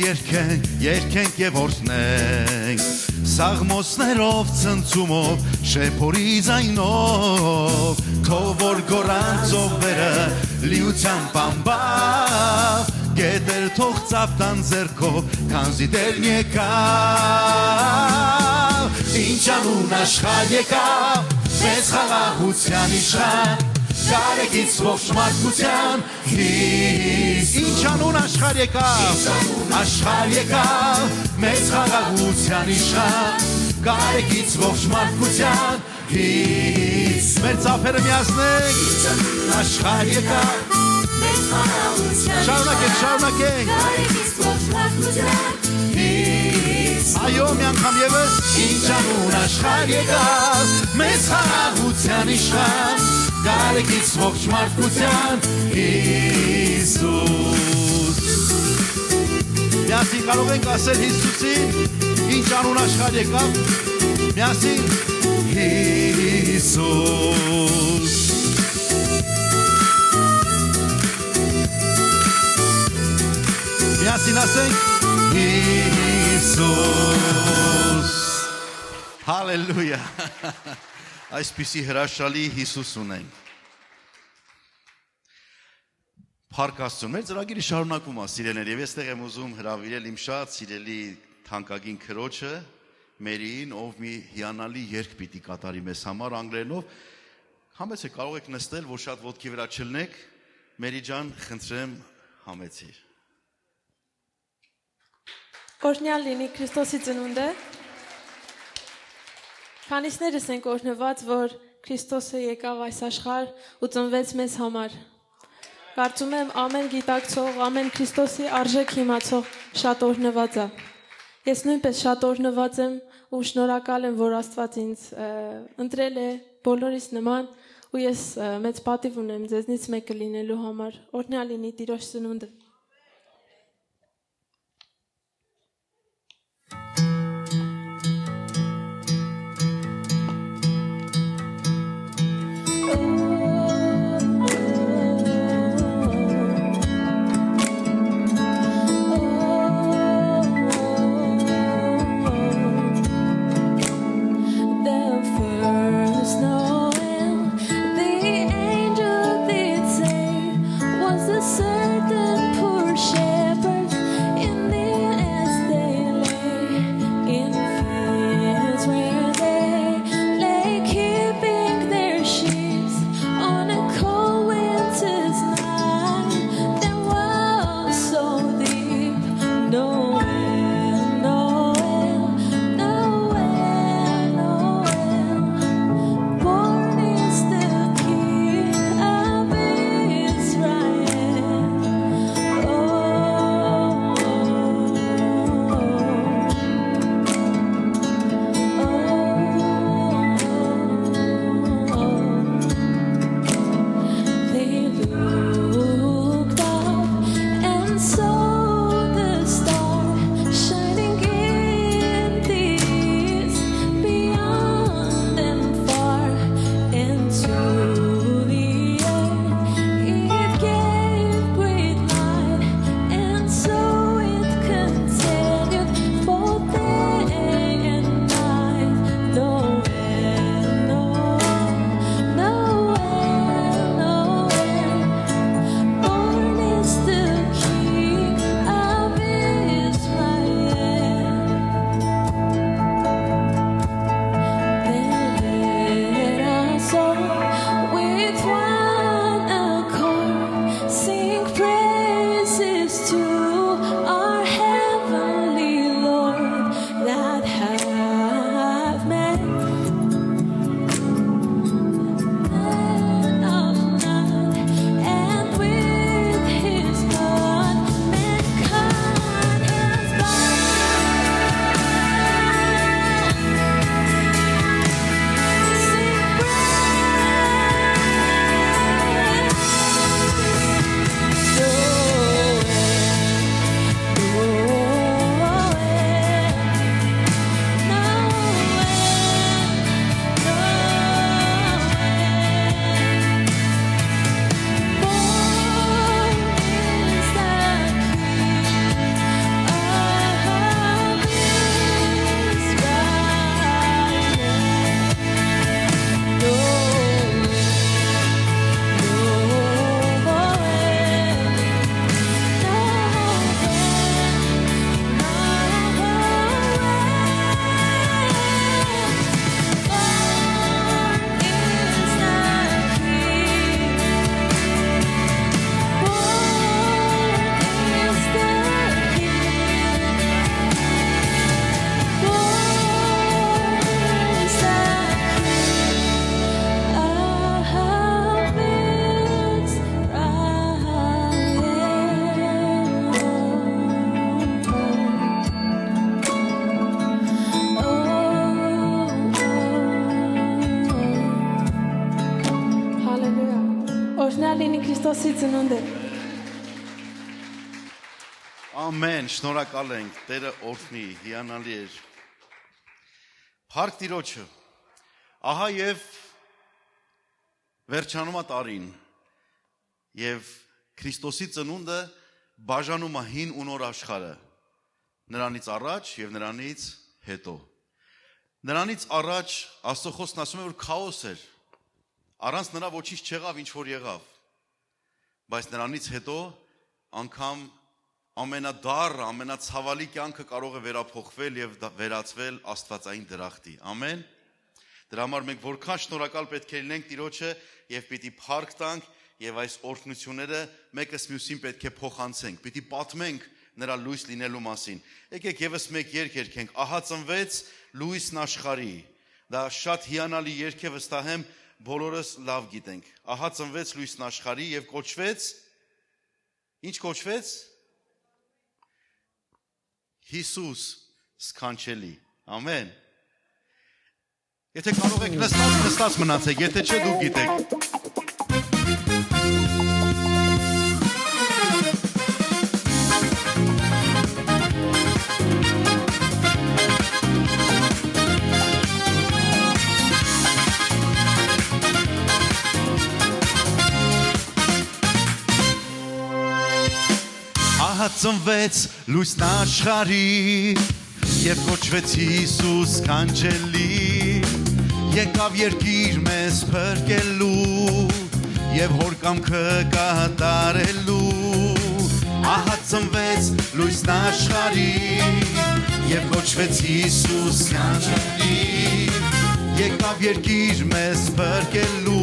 երգենք եւ օրհնենք Սաղմոսներով ցնցումով շեփորի ձայնով Քո որ գորանցով վերը լիությամբ ամբավ Գետեր թող ծապտան ձեռքով քանզի Տերն եկավ Ինչ անուն աշխարհ եկավ մեծ խաղաղության իշխան Կարեկից ողջ մարդկության Ինչ անուն աշխարհ եկավ Աշխարհ եկավ մեծ խաղաղության իշխան Կարեկից ողջ մարդկության Մեր ծափերը միացնենք Աշխարհ եկավ մեծ խաղաղության Շարունակենք Կարեկից ողջ մարդկության Այո մի անգամ ևս Ինչ անուն աշխարհ եկավ մեծ խաղաղության իշխան Կարեկից ողջ մարդկության Հիսուս Միասին կարող ենք ասել Հիսուսին Ինչ անուն աշխարհ եկավ Միասին Հիսուս Միասին ասենք Հիսուս Հալելույա Այսպիսի հրաշալի Հիսուս ունենք Փառք Աստծուն մեր ծրագիրը շարունակվում է սիրելիներ եւ այստեղ եմ ուզում հրավիրել իմ շատ սիրելի թանկագին քրոջը Մերիին, ով մի հիանալի երգ պիտի կատարի մեզ համար անգլերենով։ Համեցեք, կարող եք նստել, որ շատ ոտքի վրա չլնեք։ Մերի ջան, խնդրեմ, համեցիր։ Օրհնյալ լինի Քրիստոսի ծնունդը։ Քանիսներս ենք օրհնված, որ Քրիստոսը եկավ այս աշխարհ ու ծնվեց մեզ համար։ Կարծում եմ ամեն գիտակցող, ամեն Քրիստոսի արժեք իմացող շատ օրհնված է։ Ես նույնպես շատ օրհնված եմ ու շնորհակալ եմ, որ Աստված ինձ ընտրել է բոլորիս նման ու ես մեծ պատիվ ունեմ ձեզնից մեկը լինելու համար։ Օրհնյալ լինի Տիրոջ ծնունդը։ Քրիստոսի ծնունդը։ Ամեն, շնորհակալ ենք, Տերը օրհնի, հիանալի էր։ Փառք Տիրոջը։ Ահա եւ վերջանում է տարին եւ Քրիստոսի ծնունդը բաժանում է հին ու նոր աշխարհը։ Նրանից առաջ եւ նրանից հետո։ Նրանից առաջ Աստծո խոսքն ասում է, որ քաոս էր։ Առանց նրա ոչինչ չեղավ, ինչ որ եղավ։ Բայց նրանից հետո անգամ ամենադառ, ամենացավալի կյանքը կարող է վերափոխվել եւ վերածվել աստվածային դրախտի։ Ամեն։ Դրա համար մենք որքան շնորհակալ պետք է լինենք Տիրոջը եւ պիտի փառք տանք եւ այս օրհնությունները մեկս մյուսին պետք է փոխանցենք։ Պիտի պատմենք նրա լույս լինելու մասին։ Եկեք եւս մեկ երգ երգենք։ Ահա ծնվեց լույսն աշխարհի։ Դա շատ հիանալի երգ է, վստահ եմ բոլորս լավ գիտենք։ Ահա ծնվեց լույսն աշխարհի եւ կոչվեց։ Ինչ կոչվեց։ Հիսուս սքանչելի։ Ամեն։ Եթե կարող եք նստած մնացեք, եթե չէ դուք գիտեք։ Ահա ծնվեց լույսն աշխարհի եւ կոչվեց Հիսուս սքանչելի եկավ երկիր մեզ փրկելու եւ հոր կամքը կատարելու ահա ծնվեց լույսն աշխարհի եւ կոչվեց Հիսուս սքանչելի եկավ երկիր մեզ փրկելու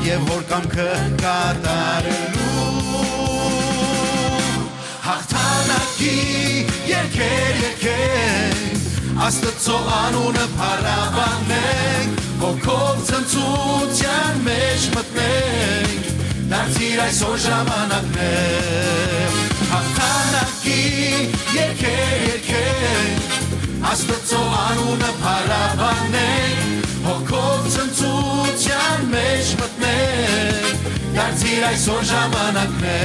եւ հոր կամքը կատարելու Հաղթանակի երկեր երկենք Աստծո անունը փառաբանենք Հոգով ցնծության մեջ մտնենք Դարձիր այսօր ժամանակն է Հաղթանակի երկեր երկենք Աստծո անունը փառաբանենք Հոգով ցնծության մեջ մտնենք Դարձիր այսօր ժամանակն է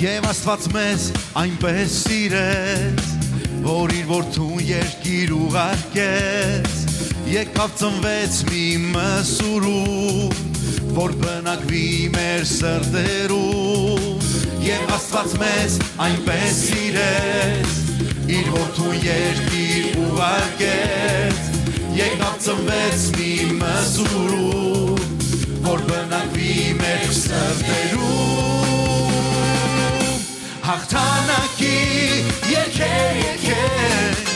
Եվ Աստված մեզ այնպես սիրեց, որ իր որդուն երկիր ուղարկեց, եկավ ծնվեց մի մսուրում, որ բնակվի մեր սրտերում, Եվ Աստված մեզ այնպես սիրեց, իր որդուն երկիր ուղարկեց, եկավ ծնվեց մի մսուրում, որ բնակվի մեր սրտերում, Հաղթանակի երկեր երկենք,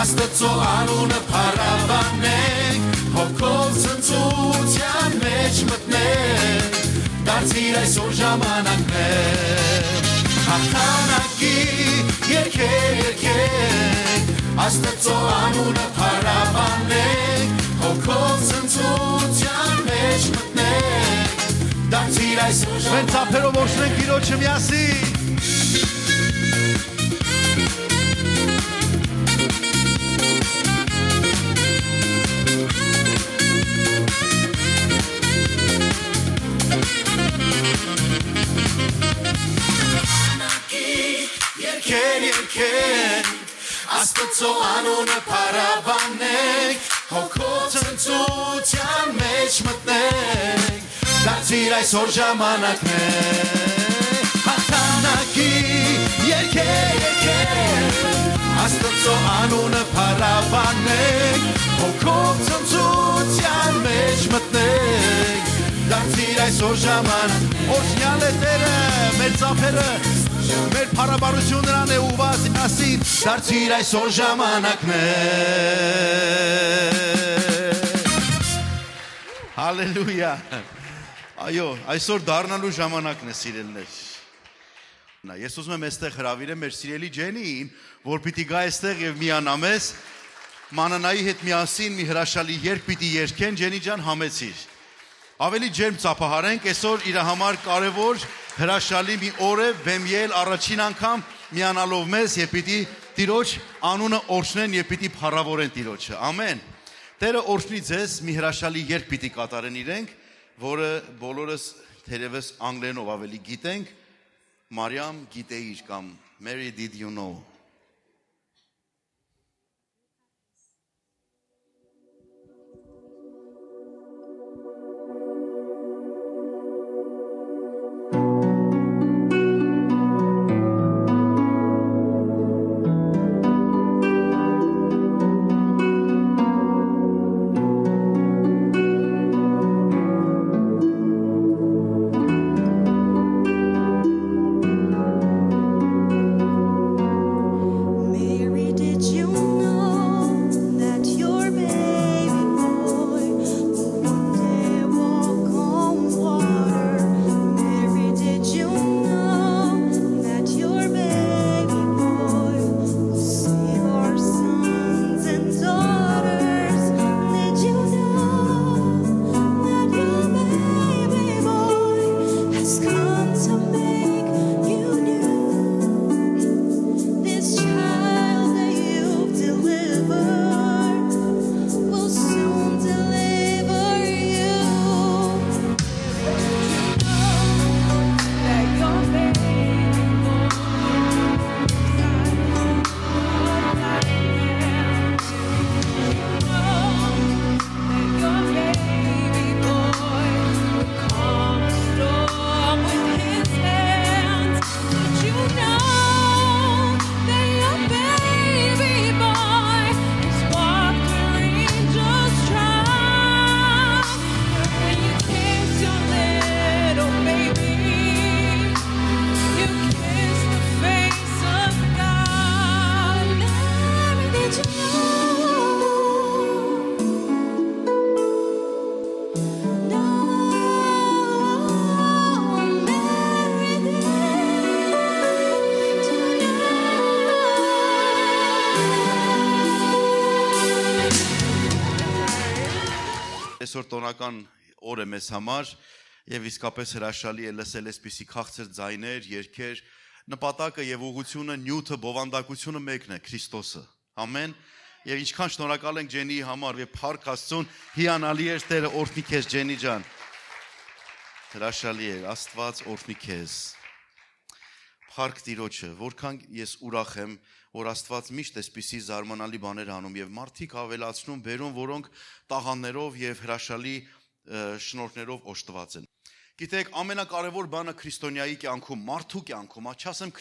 Աստծո անունը փառաբանենք, Հոգով ցնծության մեջ մտնենք, Դարձիր այսօր ժամանակն է, Հաղթանակի երկեր երկենք, Աստծո անունը փառաբանենք, Հոգով ցնծության մեջ մտնենք, Դարձիր այսօր ժամանակն է, Մենք ծափերով օրհնենք Տիրոջը միասին Աստծո անունը փառաբանենք, հոգով ցնծության մեջ մտնենք, դարձիր այսօր ժամանակն է, հաղթանակի երկեր երկենք, Աստծո անունը փառաբանենք, հոգով ցնծության մեջ մտնենք, դարձիր այսօր ժամանակ, օրհնյալ է Տերը, մեր ծափերը Մեր փառաբանություն նրան է ուղղված ասին դարձիր այսօր ժամանակն է Հալելույա Այո, այսօր դառնալու ժամանակն է սիրելիներ Ես ուզում եմ այստեղ հրավիրեմ մեր սիրելի Ջենին, որ պիտի գա այստեղ եւ միանա մեզ Մանանայի հետ միասին մի հրաշալի երգ պիտի երգեն Ջենի ջան համեցիր Ավելի ջերմ ծափահարենք այսօր իր համար կարևոր հրաշալի մի օր է Վեմիել առաջին անգամ միանալով մեզ եւ պիտի Տիրոջ անունը օրհնեն եւ պիտի փառավորեն Տիրոջը ամեն Տերը օրհնի ձեզ մի հրաշալի երգ պիտի կատարեն իրենք որը բոլորս թերևս անգլերենով ավելի գիտենք Մարիամ գիտեիր կամ Mary did you know այսօր տոնական օր է մեզ համար եւ իսկապես հրաշալի է լսել այսպիսի քաղցր ձայներ, երգեր, նպատակը եւ ուղղությունը, նյութը, բովանդակությունը մեկն է, Քրիստոսը։ Ամեն։ Եվ ինչքան շնորհակալ ենք Ջենիի համար եւ փառք Աստծուն, հիանալի է Տերը օրհնի քեզ Ջենի ջան։ Հրաշալի է, Աստված օրհնի քեզ։ Փառք Տիրոջը, որքան ես ուրախ եմ, որ Աստված միշտ այսպիսի զարմանալի բաներ անում եւ մարդիկ ավելացնում, բերում, որոնք տաղաններով եւ հրաշալի շնորհներով օժտված են։ Գիտեք, ամենակարևոր բանը քրիստոնյայի կյանքում, մարդու կյանքում, չասեմ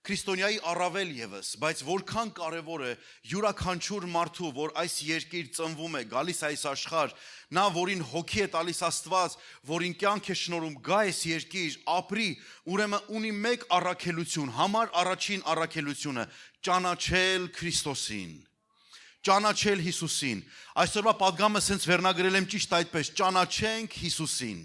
քրիստոնյայի առավել եւս, բայց որքան կարևոր է յուրաքանչյուր մարդու, որ այս երկիր ծնվում է, գալիս այս աշխարհ, նա որին հոգի է տալիս Աստված, որին կյանք է շնորհում, գա այս երկիր, ապրի, ուրեմն ունի մեկ առաքելություն, համար առաջին առաքելությունը՝ ճանաչել Քրիստոսին, ճանաչել Հիսուսին։ Այսօրվա պատգամը սենց վերնագրել եմ ճիշտ այդպես՝ ճանաչենք Հիսուսին։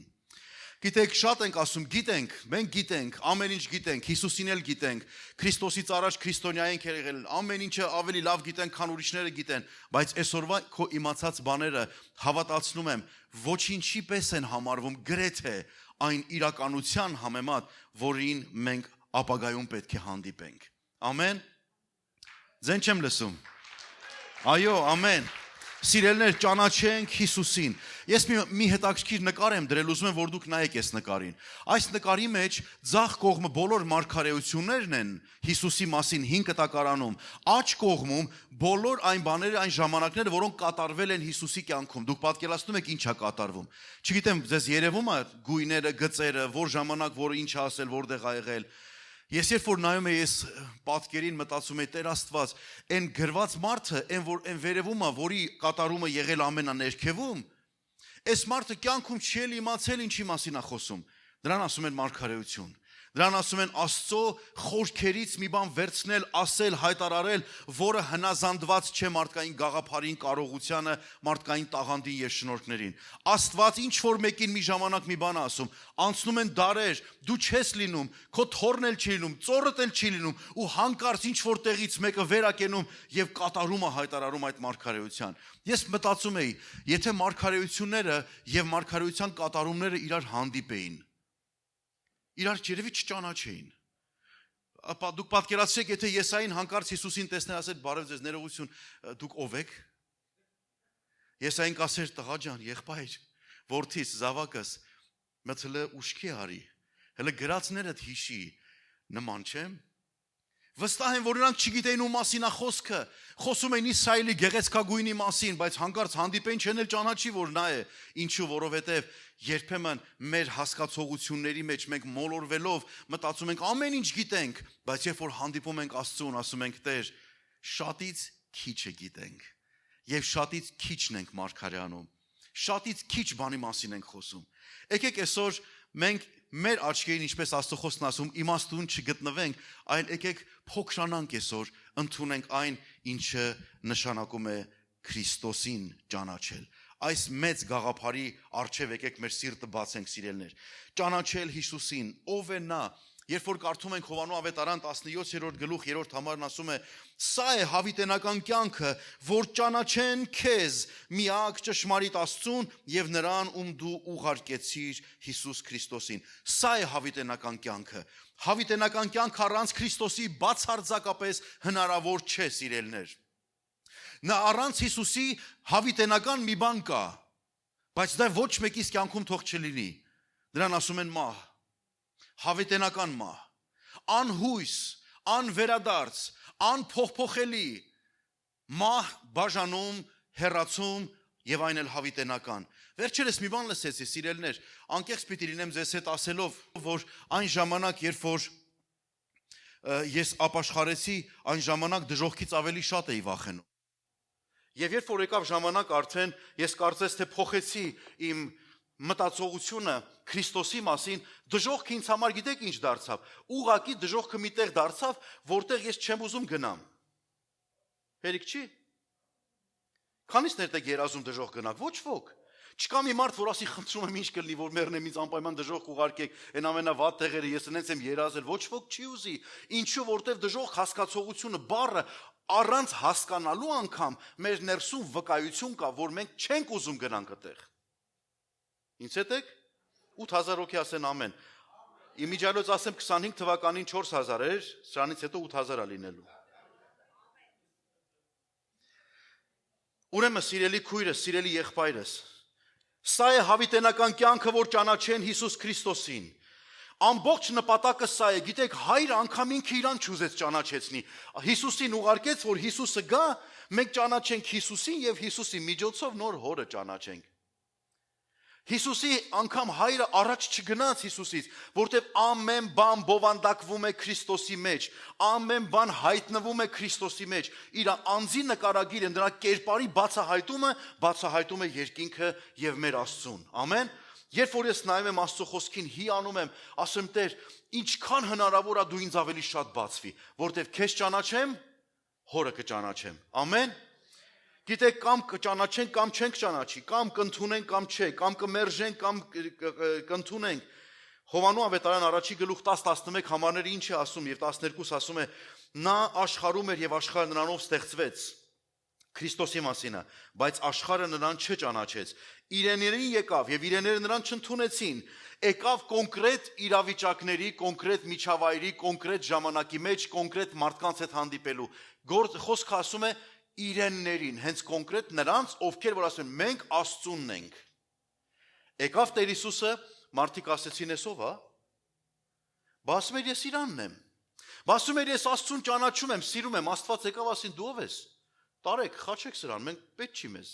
Գիտեք, շատ ենք ասում, գիտենք, մենք գիտենք, ամեն ինչ գիտենք, Հիսուսին էլ գիտենք, Քրիստոսից առաջ քրիստոնյա ենք եղել, ամեն ինչը ավելի լավ գիտենք, քան ուրիշները գիտեն, բայց այսօրվա քո իմացած բաները հավատացնում եմ, ոչինչի պես են համարվում գրեթե այն իրականության համեմատ, որին մենք ապագայում պետք է հանդիպենք։ Ամեն։ Ձեն չեմ լսում։ Այո, ամեն։ Սիրելներ, ճանաչենք Հիսուսին։ Ես մի հետաքրքիր նկար եմ դրել, ուզում եմ, որ դուք նայեք այս նկարին։ Այս նկարի մեջ ձախ կողմը բոլոր մարգարեություններն են Հիսուսի մասին 5 կտակարանում, աջ կողմում բոլոր այն բաները, այն ժամանակները, որոնք կատարվել են Հիսուսի կյանքում։ Դուք պատկերացնում եք ինչ է կատարվում։ Չգիտեմ, ձեզ երևում է գույները, գծերը, որ ժամանակ, որ ինչ է ասել, որտեղ ա եղել։ Ես երբ որ նայում եմ ես պատկերին մտածում եմ Տեր Աստված, այն գրված մարդը, այն վերևում է, որի կատարումը եղել ամենաներքևում, այս մարդը կյանքում չի իմացել ինչի մասին է խոսում։ Դրան ասում են մարգարեություն։ Դրան ասում են Աստծո խորքերից մի բան վերցնել, ասել, հայտարարել, որը հնազանդված չէ մարդկային գաղափարին, կարողությանը, մարդկային տաղանդին եւ շնորհքներին։ Աստված ինչ որ մեկին մի ժամանակ մի բան ասում, անցնում են դարեր, դու չես լինում, քո թորն էլ չի լինում, ծորդ էլ չի լինում, ու հանկարծ ինչ որ տեղից մեկը վերակենում եւ կատարում է հայտարարում այդ մարգարեության։ Ես մտածում էի, եթե մարգարեությունները եւ մարգարեության կատարումները իրար հանդիպեին, իրար երևի չճանաչեին։ Ապա դուք պատկերացրեք, եթե Եսային հանկարծ Հիսուսին տեսներ, ասեր բարև ձեզ, ներողություն, դուք ով եք։ Եսային կասեր տղա ջան, եղբայր, որդիս, զավակս, մտցլը ուշքի արի, հələ գրածներդ հիշի, նման չեմ։ Վստահ եմ, որ նրանք չգիտեին ում մասին է խոսքը, խոսում էին Իսրայելի գեղեցկագույնի մասին, բայց հանկարծ հանդիպեն չեն էլ ճանաչի, որ նա է, ինչու, որովհետև երբեմն մեր հասկացողությունների մեջ մենք մոլորվելով մտածում ենք ամեն ինչ գիտենք, բայց երբ որ հանդիպում ենք Աստծուն, ասում ենք Տեր, շատից քիչը գիտենք եւ շատից քիչն ենք մարգարեանում, շատից քիչ բանի մասին ենք խոսում։ Եկեք այսօր մենք մեր աչքերին, ինչպես Աստծո ասում, իմաստուն չգտնվենք, այլ եկեք փոքրանանք այսօր, ընդունենք այն, ինչը նշանակում է Քրիստոսին ճանաչել։ Այս մեծ գաղափարի առջև եկեք մեր սիրտը բացենք, սիրելներ։ Ճանաչել Հիսուսին, ով է նա։ Երբ որ կարդում ենք Հովանու ավետարան 17-րդ գլուխ 3-րդ համարն ասում է. «Սա է հավիտենական կյանքը, որ ճանաչեն քեզ, միակ ճշմարիտ Աստծուն եւ նրան, ում դու ուղարկեցիր, Հիսուս Քրիստոսին»։ Սա է հավիտենական կյանքը։ Հավիտենական կյանք առանց Քրիստոսի բացարձակապես հնարավոր չէ, սիրելներ։ Նա առանց Հիսուսի հավիտենական մի բան կա, բայց դա ոչ մեկիս կյանքում թող չլինի։ Դրան ասում են մահ, հավիտենական մահ, անհույս, անվերադարձ, անփոխփոխելի մահ, բաժանում, հեռացում եւ այն էլ հավիտենական։ Վերջերս մի բան լսեցի, սիրելներ, անկեղծ պիտի լինեմ ձեզ հետ ասելով, որ այն ժամանակ, երբ որ ես ապաշխարեցի, այն ժամանակ դժոխքից ավելի շատ էի վախենում։ Եվ երբ որ եկավ ժամանակ արդեն, ես կարծես թե փոխեցի իմ մտածողությունը Քրիստոսի մասին, դժոխքը ինձ համար գիտեք ինչ դարձավ։ Ուղղակի դժոխքը մի տեղ դարձավ, որտեղ ես չեմ ուզում գնամ։ Հերիք չի։ Քանիսներ եք երազում դժոխք գնաք, ոչ ոք։ Չկա մի մարդ, որ ասի խնդրում եմ ինչ կլինի, որ մեռնեմ ինձ անպայման դժոխք ուղարկեք, այն ամենավատ տեղերը ես ինձ եմ երազել, ոչ ոք չի ուզի։ Ինչու, որտեվ դժոխք հասկացողությունը բառը առանց հասկանալու անգամ մեր ներսում վկայություն կա, որ մենք չենք ուզում գնանք այդտեղ։ Ինչ եք 8000 հոգի ասեն ամեն։ Իմիջիայլոց ասեմ 25 թվականին 4000 էր, սրանից հետո 8000 է լինելու։ Ուրեմն սիրելի քույրս, սիրելի եղբայրս, սա է հավիտենական կյանքը, որ ճանաչեն Հիսուս Քրիստոսին։ Ամբողջ նպատակը սա է, գիտեք, Հայրը անգամ ինքը իրան չուզեց ճանաչեցնի։ Հիսուսին ուղարկեց, որ Հիսուսը գա, մենք ճանաչենք Հիսուսին եւ Հիսուսի միջոցով նոր Հորը ճանաչենք։ Հիսուսի անգամ Հայրը առաջ չգնաց Հիսուսից, որտեղ ամեն բան բովանդակվում է Քրիստոսի մեջ, ամեն բան հայտնվում է Քրիստոսի մեջ, իր անձի նկարագիրը, նրա կերպարի բացահայտում է երկինքը եւ մեր Աստծուն։ Ամեն։ Երբ որ ես նայում եմ Աստծո խոսքին, հիանում եմ, ասում Տեր, ինչքան հնարավոր է դու ինձ ավելի շատ բացվի, որտեղ քեզ ճանաչեմ, Հորը կճանաչեմ։ Ամեն։ Գիտեք, կամ կճանաչենք, կամ չենք ճանաչի, կամ կընդունենք, կամ չէ, կամ կմերժենք, կամ կընդունենք։ Հովանու ավետարան առաջի գլուխ 10-11 համարները ինչ է ասում եւ 12 ասում է. նա աշխարհում էր եւ աշխարհը նրանով ստեղծվեց։ Քրիստոսի մասին է, բայց աշխարհը նրան չճանաչեց։ Իրեներին եկավ եւ իրեները նրան չընդունեցին։ Եկավ կոնկրետ իրավիճակների, կոնկրետ միջավայրի, կոնկրետ ժամանակի մեջ, կոնկրետ մարդկանց հետ հանդիպելու։ Խոսքը ասում է իրեններին, հենց կոնկրետ նրանց, ովքեր որ ասում են մենք Աստծունն ենք։ Եկավ Տեր Հիսուսը, մարդիկ ասեցին էսով, հա։ Բասում էր ես իրանն եմ։ Բասում էր ես Աստծուն ճանաչում եմ, սիրում եմ, Աստված եկավ ասին դու ով ես։ Տարեք, խաչեք սրան, մենք պետք չի մեզ։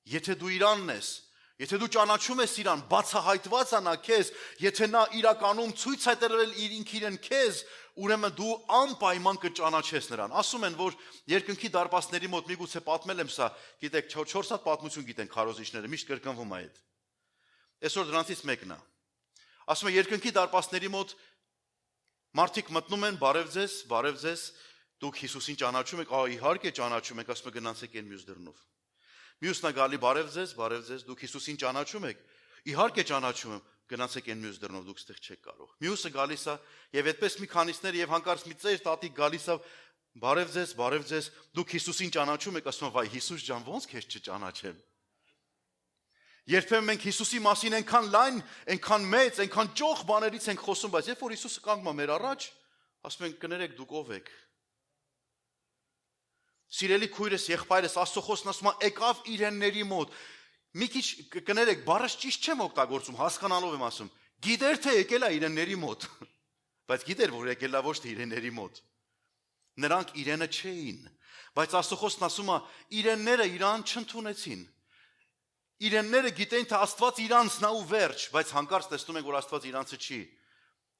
Եթե դու իրանն ես, եթե դու ճանաչում ես իրան, բացահայտված է նա քեզ, եթե նա իրականում ցույց է տրվել իրեն քեզ, ուրեմն դու անպայման կճանաչես նրան։ Ասում են, որ երկնքի դարպասների մոտ միգուցե պատմել եմ սա, գիտեք, 4 հատ պատմություն գիտեն քարոզիչները, միշտ կրկնվում է այդ։ Այսօր դրանցից մեկն է։ Ասում են երկնքի դարպասների մոտ մարդիկ մտնում են, բարև ձեզ, դուք Հիսուսին ճանաչում եք, իհարկե ճանաչում եք, ասում են գնացեք այն մյուս դռնով։ Մյուսն է գալի, բարև ձեզ, դուք Հիսուսին ճանաչում եք, իհարկե ճանաչում եմ, գնացեք այն մյուս դռնով, դուք ստեղ չեք կարող։ Մյուսը գալիս է եւ այդպես մի քանիսներ եւ հանկարծ մի ծեր տատիկ գալիս է, բարև ձեզ, դուք Հիսուսին ճանաչում եք, ասում են, վայ Հիսուս ջան, ո՞նց քեզ չճանաչեմ։ Երբեմն մենք Հիսուսի մասին այնքան լայն, այնքան մեծ, այնքան ճոխ բաներից ենք խոսում, բայց երբ որ Հիսուսը կանգնում է մեր առաջ, ասում ենք կներեք դուք ով եք։ Սիրելի քույրս, եղբայրս, Աստծո խոսքն ասում է եկավ իրենների մոտ։ Մի քիչ կներեք, բառը ճիշտ չեմ օգտագործում, հասկանալով եմ ասում։ Գիտեր թե եկել է իրենների մոտ, բայց գիտեր որ եկել է ոչ թե իրենների մոտ։ Նրանք իրենը չէին, բայց Աստծո խոսքն ասում է իրենները իրան չընդունեցին։ Իրենները գիտեն թե Աստված իրանցն է ու վերջ, բայց հանկարծ տեսնում են որ Աստված իրանցը չի։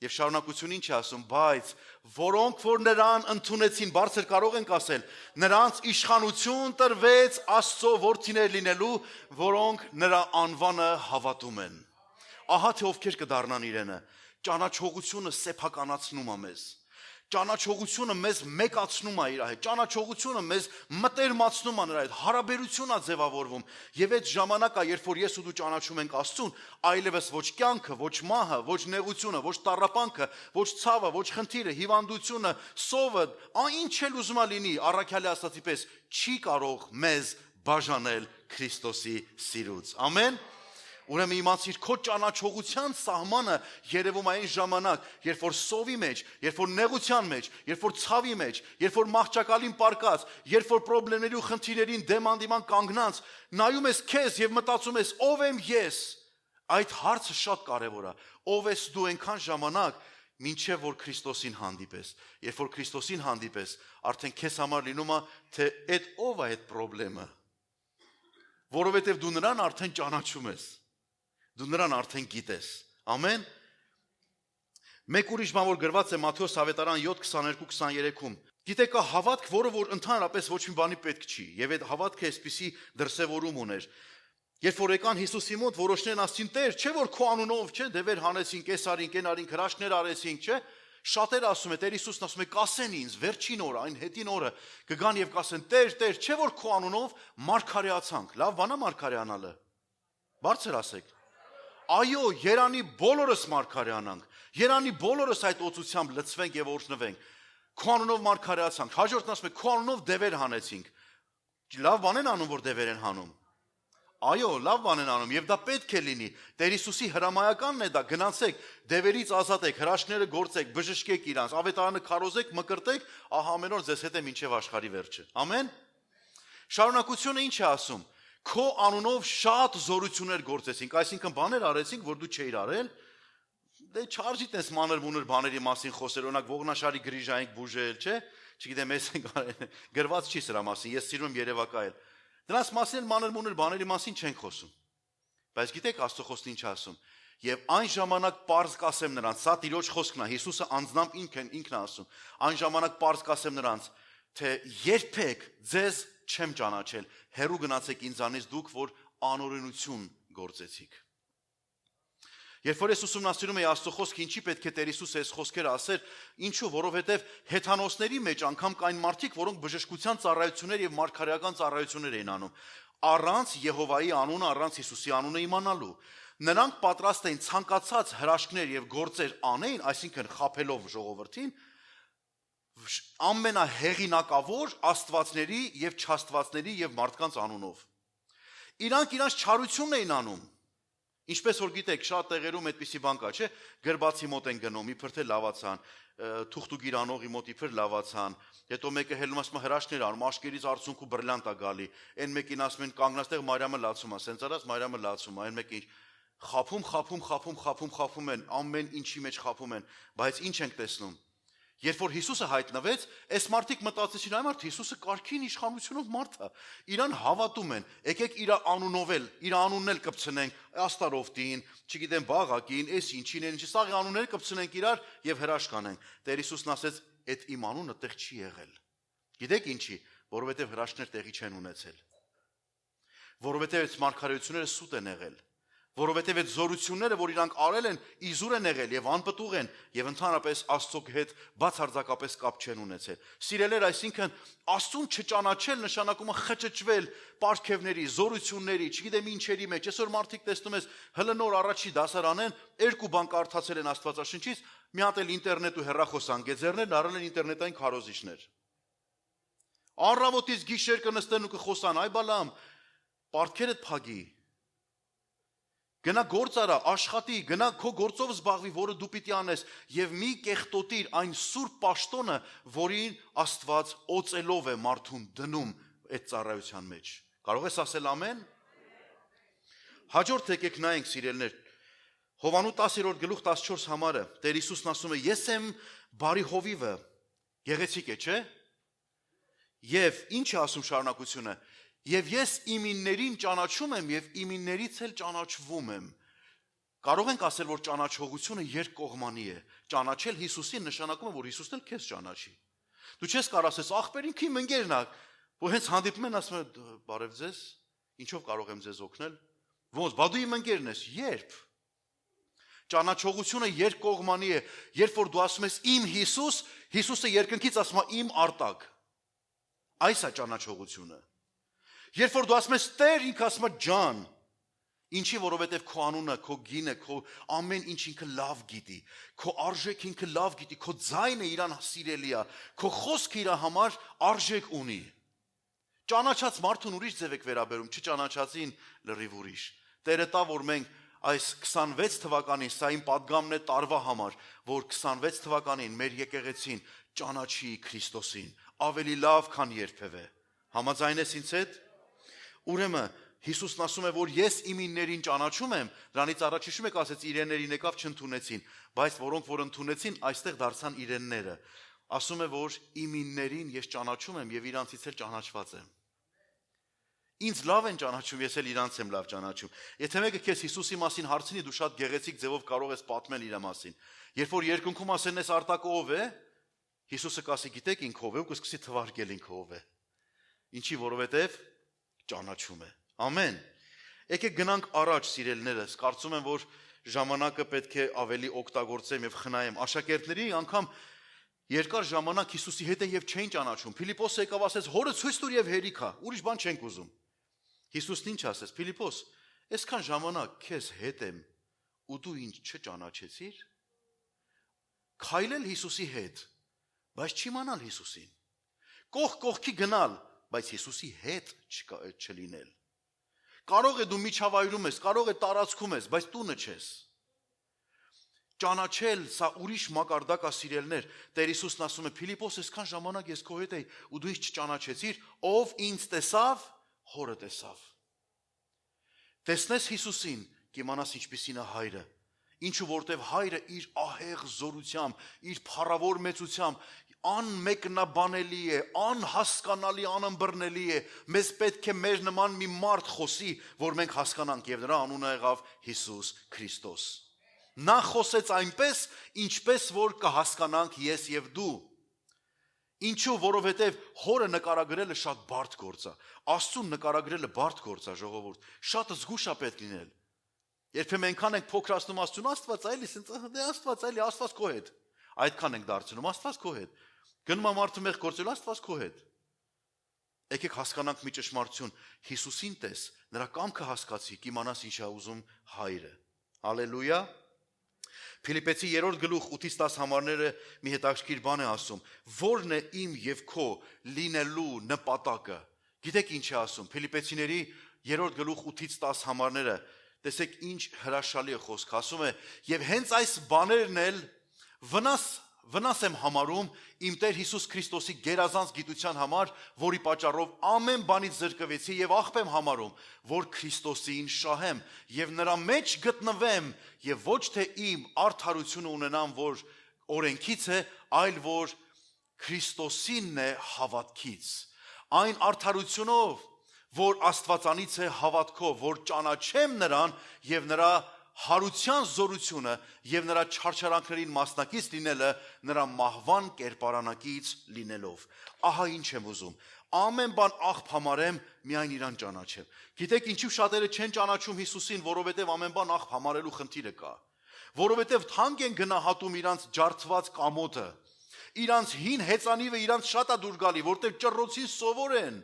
Եվ շարունակություն ինչ է ասում, բայց որոնք որ նրան ընդունեցին, բարձր կարող ենք ասել, նրանց իշխանություն տրվեց Աստծո որդիներ լինելու, որոնք նրա անվանը հավատում են։ Ահա թե ովքեր կդառնան իրենը, ճանաչողությունը սեփականացնում է մեզ։ Ճանաչողությունը մեզ մեկացնում է իր հետ, ճանաչողությունը մեզ մտերմացնում է նրա հետ, հարաբերություն է ձևավորվում, եւ այդ ժամանակը, երբ որ ես ու դու ճանաչում ենք Աստծուն, այլևս ոչ կյանքը, ոչ մահը, ոչ նեղությունը, ոչ տառապանքը, ոչ ցավը, ոչ խնդիրը, հիվանդությունը, սովը, ինչ էլ ուզում է լինի, առաքյալի ասացի պես, չի կարող մեզ բաժանել Քրիստոսի սիրուց։ Ամեն։ Ուրեմն իմացիր քո ճանաչողության սահմանը երևում է այն ժամանակ, երբ որ սովի մեջ, երբ որ նեղության մեջ, երբ որ ցավի մեջ, երբ որ մահճակալին պարկած, երբ որ խնդիրների ու խնդիրներին դեմ անդիման կանգնած, նայում ես քեզ եւ մտածում ես ով եմ ես։ Այդ հարցը շատ կարեւոր է։ Ով ես դու այնքան ժամանակ, մինչեւ որ Քրիստոսին հանդիպես։ Երբ որ Քրիստոսին հանդիպես, արդեն քեզ համար լինում է թե այդ ով է այդ խնդրումը։ Որովհետեւ դու նրան արդեն ճանաչում ես։ Դու նրան արդեն գիտես։ Ամեն։ Մեկ ուրիշ բան որ գրված է Մատթեոս ավետարան 7:22-23-ում։ Գիտեք, հավատք, որը որ ընդհանրապես ոչ մի բանի պետք չի, եւ այդ հավատքը այսպիսի դրսևորում ուներ։ Երբ որ եկան Հիսուսի մոտ, որոշներն ասին Տեր, չէ՞ որ քո անունով, չէ՞, դևեր հանեցին, կեսարին, կենարին, հրաշքներ արեցին, չէ՞։ Շատերը ասում են, Տեր Հիսուսն ասում է, կասեն ինձ, վերջին օրը, այն հետին օրը կգան եւ կասեն, Տեր, Տեր, չէ որ քո անունով մարգարեացանք։ Լավ բան է մարգարեանալը։ Բարձր ասեք։ Այո, Երանի բոլորս մարգարեանանք։ Երանի բոլորս այդ օծությամբ լցվենք եւ օրհնվենք։ Քո անունով մարգարեացանք։ Հաջորդն ասում է, քո անունով դևեր հանեցինք։ Լավ բան են անում, որ դևեր են հանում։ Այո, լավ բան են անում եւ դա պետք է լինի։ Տեր Հիսուսի հրամայականն է դա, գնացեք, դևերից ազատեք, հրաշքները գործեք, բժշկեք իրանց, ավետարանը քարոզեք, մկրտեք, ահա ամեն օր ձեզ հետ է մինչեւ աշխարհի վերջը։ Ամեն։ Շարունակությունը ինչ է ասում։ Քո անունով շատ զորություններ գործեցինք, այսինքն բաներ արեցինք, որ դու չէիր արել։ Դե չարժի տես մանր-մունր բաների մասին խոսել, օրինակ ողնաշարի գրիժայինք բուժել, չէ՞։ Չգիտեմ, ես գրված չի սրա մասին, ես սիրում եմ երևակայել։ Դրանց մասին մանր-մունր բաների մասին չենք խոսում։ Բայց գիտեք Աստծո խոսքն ինչ ասում։ Եվ այն ժամանակ պարզ կասեմ նրանց, սա Տիրոջ խոսքն է, Հիսուսը անձամբ ինքն է ասում։ Այն ժամանակ պարզ կասեմ նրանց, թե երբեք ձեզ չեմ ճանաչել, հեռու գնացեք ինձանից դուք, որ անօրենություն գործեցիք։ Երբ որ ես ուսումնասիրում եի Աստծո խոսքը, ինչի պետք է Տեր Հիսուսը այս խոսքերը ասեր, ինչու, որովհետև հեթանոսների մեջ անգամ կային մարդիկ, որոնք բժշկության ծառայություններ եւ մարգարեական ծառայություններ էին անում, առանց Եհովայի անունը, առանց Հիսուսի անունը իմանալու։ Նրանք պատրաստ էին ցանկացած հրաշքներ եւ գործեր անեին, այսինքն խաբելով ժողովրդին, ամենահեղինակավոր աստվածների եւ չաստվածների եւ մարդկանց անունով։ Իրանք իրանց չարությունն էին անում։ Ինչպես որ գիտեք, շատ տեղերում այդպիսի բան կա, չէ՞, գրբացի մոտ են գնում, իբր թե լավացան, թուղթուգիր անողի մոտ իբր լավացան, հետո մեկը հելնում ասում հրաշքներ անում, աշկերից արցունք ու բրիլյանտ է գալի, այն մեկին ասում են կանգնած տեղ Մարիամը լացում է, սենց արած Մարիամը լացում է, այն մեկին խափում են, ամեն ինչի մեջ խափում են, բայց ինչ ենք տեսնում։ Երբ որ Հիսուսը հայտնվեց, այս մարդիկ մտածեցին, այ մարդ Հիսուսը կարգին իշխանությունով մարդ է։ Իրան հավատում են, եկեք իր անունով էլ, իր անունն էլ կպցնենք, Աստարովտին, չգիտեմ Բաղակին, այս ինչին են, սաղի անունները կպցնենք իրար եւ հրաշք անենք։ Տեր Հիսուսն ասեց, այդ իմ անունը տեղ չի եղել։ Գիտեք ինչի, որովհետեւ հրաշքներ տեղի չեն ունեցել։ Որովհետեւ այս մարգարեությունները սուտ են եղել։ Որովհետև այդ զորությունները, որ իրանք արել են, իզուր են եղել եւ անպտուղ են եւ ընդհանրապես Աստծո հետ բացարձակապես կապ չեն ունեցել։ Սիրելեր, այսինքն Աստծուն չճանաչել նշանակում է խճճվել պարգևների, զորությունների, չգիտեմ ինչերի մեջ։ Այսօր մարդիկ տեսնում ես հլնոր առաջի դասարանեն երկու բան կարդացել են Աստվածաշնչից, մի հատ էլ ինտերնետ ու հեռախոս անգեծերներն արել են ինտերնետային քարոզիչներ։ Առավոտից գիշեր կնստեն ու կխոսան, այ բալամ, պարտքերդ փագի։ Գնա գործ արա, աշխատի, գնա քո գործով զբաղվի, որը դու պիտի անես, եւ մի կեղտոտիր այն սուրբ պաշտոնը, որին Աստված օծելով է մարդուն դնում այդ ծառայության մեջ։ Կարող ես ասել ամեն։ Հաջորդ եկեք նայենք, սիրելներ, Հովանու 10-րդ գլուխ 14 համարը, Տեր Հիսուսն ասում է, ես եմ բարի հովիվը, գեղեցիկ է, չէ՞։ Եվ ինչ է ասում շարունակությունը։ Եվ ես իմիններին ճանաչում եմ եւ իմիններից էլ ճանաչվում եմ։ Կարող ենք ասել, որ ճանաչողությունը երկկողմանի է։ Ճանաչել Հիսուսին նշանակում է, որ Հիսուսն էլ քեզ ճանաչի։ Դու չես կարող ասես, ախպեր ինքին ընկերն է, որ հենց հանդիպում են ասում են, բարև ձեզ, ինչով կարող եմ ձեզ օգնել։ Ոնց, բա դու իմ ընկերն ես, երբ։ Ճանաչողությունը երկկողմանի է։ Երբ որ դու ասում ես իմ Հիսուս, Հիսուսը երկնքից ասում է իմ արտակ։ Այս է ճանաչողությունը։ Երբ որ դու ասում ես Տեր, ինքը ասում է ջան, ինչի, որովհետև քո անունը, քո գինը, քո ամեն ինչ ինքը լավ գիտի, քո արժեք ինքը լավ գիտի, քո ձայնը իրան սիրելի է, քո խոսքը իր համար արժեք ունի։ Ճանաչած մարդուն ուրիշ ձև եք վերաբերում, չճանաչածին լրիվ ուրիշ։ Տերը տա, որ մենք այս 26 թվականին, սա իմ պատգամն է տարվա համար, որ 26 թվականին մեր եկեղեցին ճանաչի Քրիստոսին, ավելի լավ, քան երբևէ։ Համաձայն ես ինձ հետ։ Ուրեմն Հիսուսն ասում է, որ ես իմիններին ճանաչում եմ, դրանից առաջ հիշում եք, ասեց իրեններին եկավ չընդունեցին, բայց որոնք որ ընդունեցին, այստեղ դարձան իրենները։ Ասում է, որ իմիններին ես ճանաչում եմ եւ իրանցից էլ ճանաչված եմ։ Ինձ լավ են ճանաչում, ես էլ իրանց եմ լավ ճանաչում։ Եթե մեկը քեզ Հիսուսի մասին հարցնի, դու շատ գեղեցիկ ձևով կարող ես պատմել իր մասին։ Երբ որ երկնքում ասեն ես արտակը ով է, Հիսուսը կասի, գիտեք ինքը ով է, ու կսկսի թվարկել ինքը ով է։ Ինչի, որովհետև ճանաչում է։ Ամեն։ Եկեք գնանք առաջ, սիրելիներս, կարծում եմ, որ ժամանակը պետք է ավելի օգտագործեմ եւ խնայեմ։ Աշակերտների անգամ երկար ժամանակ Հիսուսի հետ են եւ չէին ճանաչում։ Փիլիպոսը եկավ ասեց. «Հորը ցույց տուր եւ հերիքա, ուրիշ բան չենք ուզում»։ Հիսուսն ինչ ասեց. «Փիլիպոս, այսքան ժամանակ քեզ հետ եմ ու դու ինձ չճանաչեցիր»։ Քայլել Հիսուսի հետ, բայց չիմանալ Հիսուսին։ Կողքի գնալ, բայց Հիսուսի հետ չլինել։ Կարող է դու միջավայրում ես, կարող է տարածքում ես, բայց տունը չես։ Ճանաչել, սա ուրիշ մակարդակ է, սիրելներ։ Տեր Հիսուսն ասում է. «Փիլիպոս, այսքան ժամանակ ես քո հետ էի ու դու ինձ չճանաչեցիր, ով ինձ տեսավ, Հորը տեսավ»։ Տեսնես Հիսուսին, կիմանաս ինչպիսին է հայրը։ Ինչու որտև հայրը իր ահեղ զորությամբ, իր փառավոր մեծությամբ անմեկնաբանելի է, անհասկանալի, անըմբռնելի է։ Մեզ պետք է մեր նման մի մարդ խոսի, որ մենք հասկանանք, եւ նրա անունը եղավ Հիսուս Քրիստոս։ Նա խոսեց այնպես, ինչպես որ կհասկանանք ես եւ դու։ Ինչու, որովհետև հորը նկարագրելը շատ բարդ գործ է։ Աստծուն նկարագրելը բարդ գործ է, ժողովուրդ։ Շատ զգուշ է պետք լինել։ Երբեմն այնքան ենք փոքրացնում Աստծուն, Աստված այլի, Աստված այլի, Աստված քո հետ։ Այդքան ենք դարձնում, Աստված քո հետ։ Գնում եմ մարդու մեղ գործել, Աստված քո հետ։ Եկեք հասկանանք մի ճշմարտություն, Հիսուսին տես, նրա կամքը հասկացի, կիմանաս ինչ է ուզում հայրը։ Հալելույա։ Փիլիպեցի 3-րդ գլուխ 8-10 համարները մի հետաքրքիր բան է ասում։ Որն է իմ եւ քո լինելու նպատակը։ Գիտեք ինչ է ասում։ Փիլիպեցիների 3-րդ գլուխ 8-10 համարները, տեսեք ինչ հրաշալի է խոսք, ասում է. «Եվ հենց այս բաներն էլ վնաս եմ համարում իմ Տեր Հիսուս Քրիստոսի գերազանց գիտության համար, որի պատճառով ամեն բանից զրկվեցի եւ աղբ եմ համարում, որ Քրիստոսին շահեմ եւ նրա մեջ գտնվեմ եւ ոչ թե իմ արդարությունը ունենամ, որ օրենքից է, այլ որ Քրիստոսինն է հավատքից, այն արդարությունով, որ Աստվածանից է հավատքով, որ ճանաչեմ նրան եւ նրա հարության զորությունը եւ նրա չարչարանքներին մասնակից լինելը նրա մահվան կերպարանակից լինելով։ Ահա ինչ եմ ուզում։ Ամեն բան աղբ համարեմ, միայն իրան ճանաչեմ։ Գիտեք ինչու շատերը չեն ճանաչում Հիսուսին, որովհետեւ ամեն բան աղբ համարելու խնդիրը կա։ Որովհետեւ թանկ են գնահատում իրանց ջարդված կամոտը։ Իրանց հին հեծանիվը իրանց շատ է դուր գալի, որտեւ ճռռոցին սովոր են,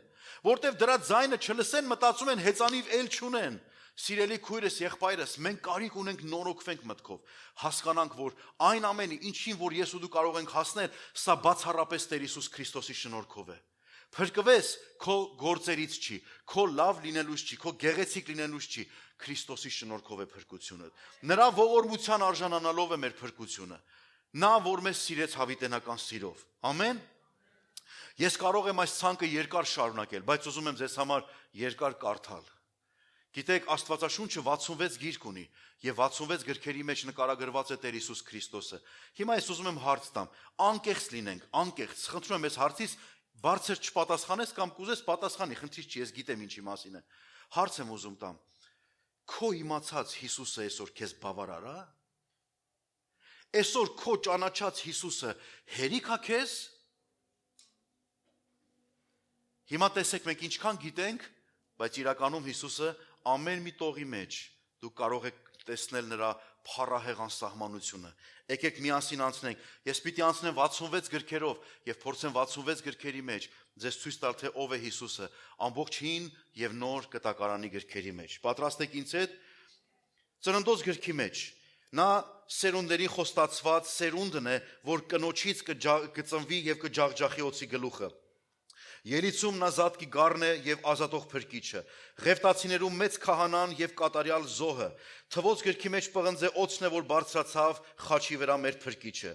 որտեւ դրա ձայնը չլսեն, մտածում են հեծանիվ էլ չունեն։ Սիրելի քույրս, եղբայրս, մենք կարիք ունենք նորոգվենք մտքով, հասկանանք, որ այն ամենը, ինչին որ ես ու դու կարող ենք հասնել, սա բացառապես Տեր Հիսուս Քրիստոսի շնորհքով է։ Փրկվես քո գործերից չի, քո լավ լինելուց չի, քո գեղեցիկ լինելուց չի, Քրիստոսի շնորհքով է փրկությունը։ Նրա ողորմության արժանանալով է մեր փրկությունը։ Նա, որ մեզ սիրեց հավիտենական սիրով։ Ամեն։ Ես կարող եմ այս ցանկը երկար շարունակել, բայց ուզում եմ ձեզ համար երկար կարդալ։ Գիտեք, Աստվածաշունչը 66 գիրք ունի եւ 66 գրքերի մեջ նկարագրված է Տեր Հիսուս Քրիստոսը։ Հիմա ես ուզում եմ հարց տամ, անկեղծ լինենք, անկեղծ։ Խնդրում եմ, ես հարցից բարձր չպատասխանես կամ կուզես պատասխանի, խնդրից չի, ես գիտեմ ինչի մասին է։ Հարց եմ ուզում տամ։ Քո իմացած Հիսուսը այսօր քեզ բավարար է։ Այսօր քո ճանաչած Հիսուսը հերիք է քեզ։ Հիմա տեսեք, մենք ինչքան գիտենք, բայց իրականում Հիսուսը ամեն մի տողի մեջ դու կարող եք տեսնել նրա փառահեղ անսահմանությունը։ Եկեք միասին անցնենք։ Ես պիտի անցնեմ 66 գրքերով եւ փորձեմ 66 գրքերի մեջ ձեզ ցույց տալ, թե ով է Հիսուսը ամբողջ հին եւ նոր կտակարանի գրքերի մեջ։ Պատրաստ եք ինձ հետ։ Ծննդոց գրքի մեջ նա սերունդերի խոստացված սերունդն է, որ կնոջից կծնվի եւ կջախջախի օծի գլուխը։ Ելիցում նա զատկի գառն է եւ ազատող փրկիչը, Ղևտացիներում մեծ քահանան եւ կատարյալ զոհը, թվոց գրքի մեջ պղնձե օծն է, որ բարձրացավ խաչի վրա մեր փրկիչը։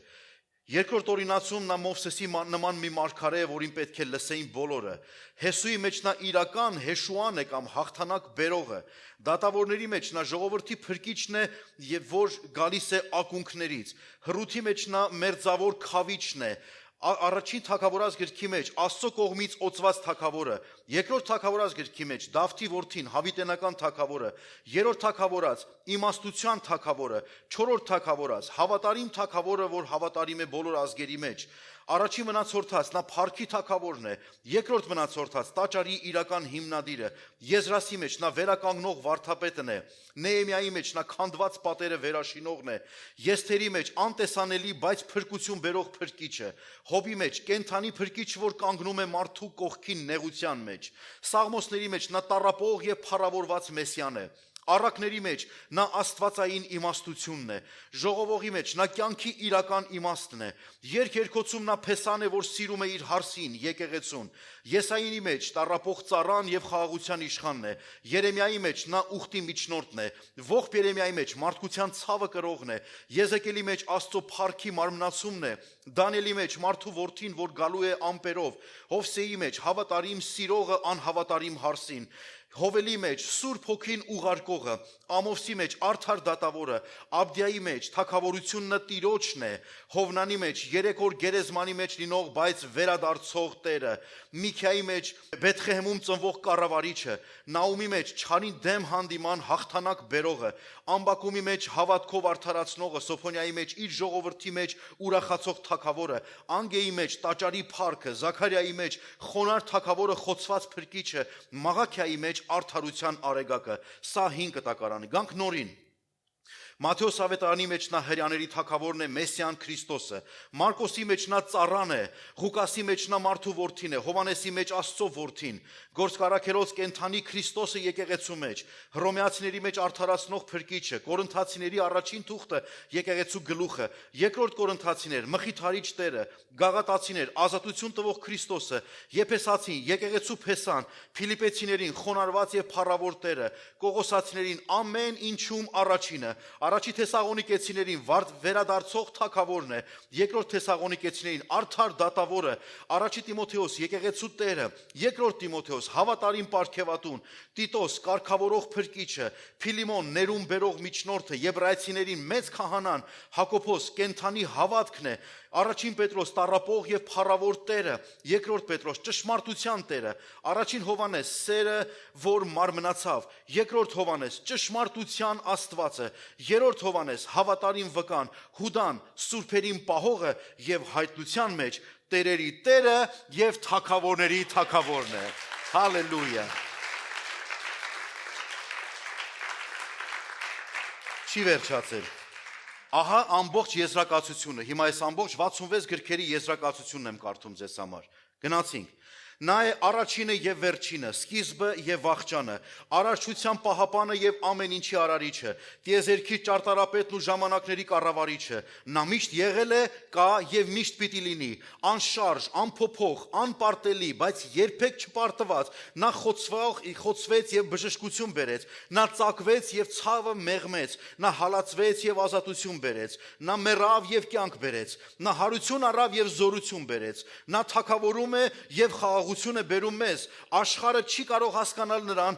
Երկրորդ օրինացում նա Մովսեսի նման մի մարգարե է, որին պետք է լսեին բոլորը։ Հեսուի մեջ նա իրական հեշուան է կամ հաղթանակ բերողը։ Դատավորների մեջ նա ժողովրդի փրկիչն է, եւ որ գալիս է ակունքներից։ Հռութի մեջ նա մերձավոր խավիչն է։ Առաջին թագավորած գրքի մեջ Աստծո կողմից օծված թագավորը, երկրորդ թագավորած գրքի մեջ Դավթի որդին, հավիտենական թագավորը, երրորդ թագավորած իմաստության թագավորը, չորրորդ թագավորած հավատարիմ թագավորը, որ հավատարիմ է բոլոր ազգերի մեջ, Առաջին մնացորդած նա փառքի թագավորն է, երկրորդ մնացորդած տաճարի իրական հիմնադիրը, Եզրասի մեջ նա վերականգնող վարդապետն է, Նեեմիայի մեջ նա քանդված պատերը վերաշինողն է, Եսթերի մեջ անտեսանելի, բայց փրկություն բերող փրկիչը, Հոբի մեջ կենթանի փրկիչ, որ կանգնում է մարդու կողքին նեղության մեջ, Սաղմոսների մեջ նա տառապող եւ փառավորված Մեսիան է, Առակների մեջ նա աստվածային իմաստությունն է, ժողովողի մեջ նա կյանքի իրական իմաստն է, երկերկոցում նա փեսան է, որ սիրում է իր հարսին, եկեղեցուն, Եսայինի մեջ տառապող ծառան եւ խաղաղության իշխանն է, Երեմիայի մեջ նա ուխտի միջնորդն է, ողբ Երեմիայի մեջ մարդկության ցավը կրողն է, Եզեկիելի մեջ Աստծո փառքի մարմնացումն է, Դանիելի մեջ մարդու որդին, որ գալու է ամպերով, Հովսեի մեջ հավատարիմ սիրողը անհավատարիմ հարսին, Հովելի մեջ Սուրբ Հոգին ուղարկողը, Ամովսի մեջ արդար դատավորը, Աբդիայի մեջ թագավորությունը Տիրոջն է, Հովնանի մեջ 3 օր գերեզմանի մեջ լինող, բայց վերադարձող Տերը, Միքիայի մեջ Բեթխեհեմում ծնվող կառավարիչը, Նաումի մեջ չարին դեմ հանդիման հաղթանակ բերողը, Ամբակումի մեջ հավատքով արդարացնողը, Սոփոնիայի մեջ իր ժողովրդի մեջ ուրախացող թագավորը, Անգեի մեջ տաճարի փառքը, Զաքարիայի մեջ խոնար թագավորը խոցված փրկիչը, Մաղաքիայի մեջ արդարության արեգակը, սա 5 կտակարանը, գանք նորին, Մատթեոս ավետարանի մեջ նա հրյաների թագավորն է, Մեսիան Քրիստոսը, Մարկոսի մեջ նա ծառան է, Ղուկասի մեջ նա մարդու որդին է, Հովանեսի մեջ Աստծո որդին, Գործկարաքելոց կենթանի Քրիստոսը եկեղեցու մեջ, Հռոմեացիների մեջ արդարացնող փրկիչը, Կորինթացիների առաջին թուղթը եկեղեցու գլուխը, երկրորդ Կորինթացիներ մխիթարիչ Տերը, Գաղատացիներ ազատություն տվող Քրիստոսը, Եփեսացին եկեղեցու Փեսան, Փիլիպեցիներին խոնարհված եւ փառավոր Տերը, Կողոսացիներին ամեն ինչում առաջինը, Առաջի Թեսաղոնիկեցիներին վերադարձող թագավորն է, երկրորդ Թեսաղոնիկեցիներին արդար դատավորը, առաջի Տիմոթեոս եկեղեցու Տերը, երկրորդ Տիմոթեոս հավատարիմ պարգևատուն, Տիտոս կարգավորող փրկիչը, Փիլիմոն ներում բերող միջնորդը, Եբրայեցիներին մեծ քահանան, Հակոբոս կենթանի հավատքն է, Առաջին Պետրոս տառապող եւ փառավոր Տերը, երկրորդ Պետրոս ճշմարտության Տերը, առաջին Հովանես սերը, որ մարմնացավ, երկրորդ Հովանես ճշմարտության Աստվածը, երրորդ Հովանես հավատարիմ վկան, Հուդան սուրբերին պահողը եւ հայտնության մեջ Տերերի Տերը եւ թագավորների թագավորն է։ Հալելույա։ Չի վերջացել։ Ահա ամբողջ եզրակացությունը, հիմա այս ամբողջ 66 գրքերի եզրակացությունն եմ կարդում ձեզ համար, գնացինք, նա է առաջինը և վերջինը, սկիզբը և վախճանը, արարչության պահապանը և ամեն ինչի արարիչը, տիեզերքի ճարտարապետն ու ժամանակների կառավարիչը, նա միշտ եղել է, կա և միշտ պիտի լինի, անշարժ, անփոփոխ, անպարտելի, բայց երբեք չպարտված, նա խոցվեց և բժշկություն բերեց, նա ծակվեց և ցավը մեղմեց, նա հալածվեց և ազատություն բերեց, նա մեռավ և կյանք բերեց, նա հարություն առավ և զորություն բերեց, նա թագավորում է և խաղաղություն է բերում մեզ, աշխարհը չի կարող հասկանալ նրան,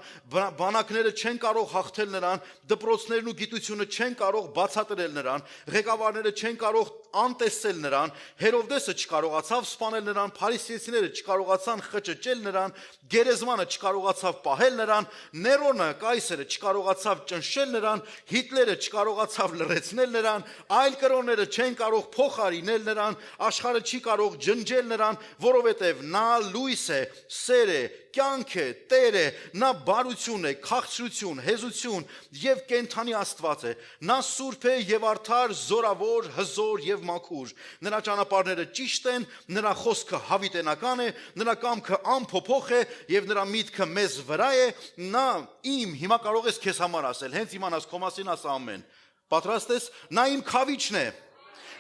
բանակները չեն կարող հաղթել նրան, դպրոցներն ու գիտությունը չեն կարող բացատրել նրան, ղեկավարները չեն կարող անտեսել նրան, Հերովդեսը չկարողացավ սպանել նրան, փարիսեցիները չկարողացան խճճել նրան, գերեզմանը չկարողացավ պահել նրան, Ներոնը, կայսերը չկարողացավ ճնշել նրան, Հիտլերը չկարողացավ լռեցնել նրան, այլ կրոնները չեն կարող փոխարինել նրան, աշխարհը չի կարող ջնջել նրան, որովհետև նա լույս է, սեր է, կյանք է, Տեր է, նա բարություն է, քաղցրություն, հեզություն եւ կենթանի Աստված է, նա սուրբ է եւ արդար, զորավոր, հզոր եւ մաքուր, նրա ճանապարհները ճիշտ են, նրա խոսքը հավիտենական է, նրա կամքը անփոփոխ է եւ նրա միտքը մեզ վրա է, նա հիմա կարող ես քեզ համար ասել, հենց իմանաս քո մասին ասա ամեն, պատրաստ ես, նա իմ քավիչն է,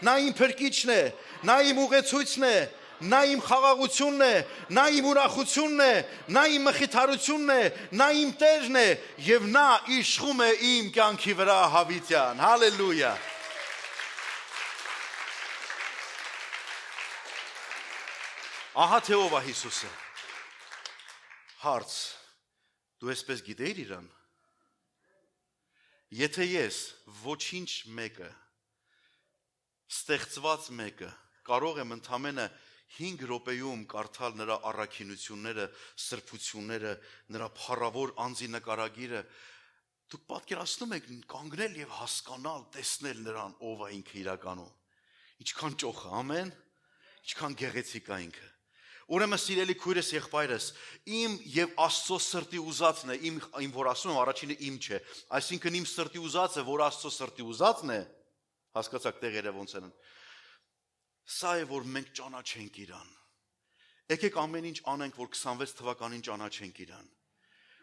նա իմ փրկիչն է, նա իմ ուղեցույցն է, նա իմ խաղաղությունն է, նա իմ ուրախությունն է, նա իմ մխիթարությունն է, նա իմ Տերն է եւ նա իշխում է իմ կյանքի վրա հավիտյան։ Հալելույա։ Ահա թե ով է Հիսուսը։ Հարց. Դու այսպես գիտեիր իրան։ Եթե ես ոչինչ մեկը, ստեղծված մեկը կարող եմ ընդամենը 5 րոպեում կարդալ նրա առաքինությունները, սրբությունները, նրա փառավոր անձի նկարագիրը, դուք պատկերացնում եք կանգնել եւ հասկանալ, տեսնել նրան, ով է ինքը իրականում։ Ինչքան ճոխ է, ամեն։ Ինչքան գեղեցիկ է ինքը։ Ուրեմն սիրելի քույրս եղբայրս, իմ եւ Աստծո սրտի ուզածն է, իմ որ ասում եմ առաջինը իմ չէ, այսինքն իմ սրտի ուզածը, որ Աստծո սրտի ուզածն է, հասկացաք տեղերը ոնց են։ Սա է որ մենք ճանաչենք Իրան։ Եկեք ամեն ինչ անենք, որ 26 թվականին ճանաչենք Իրան,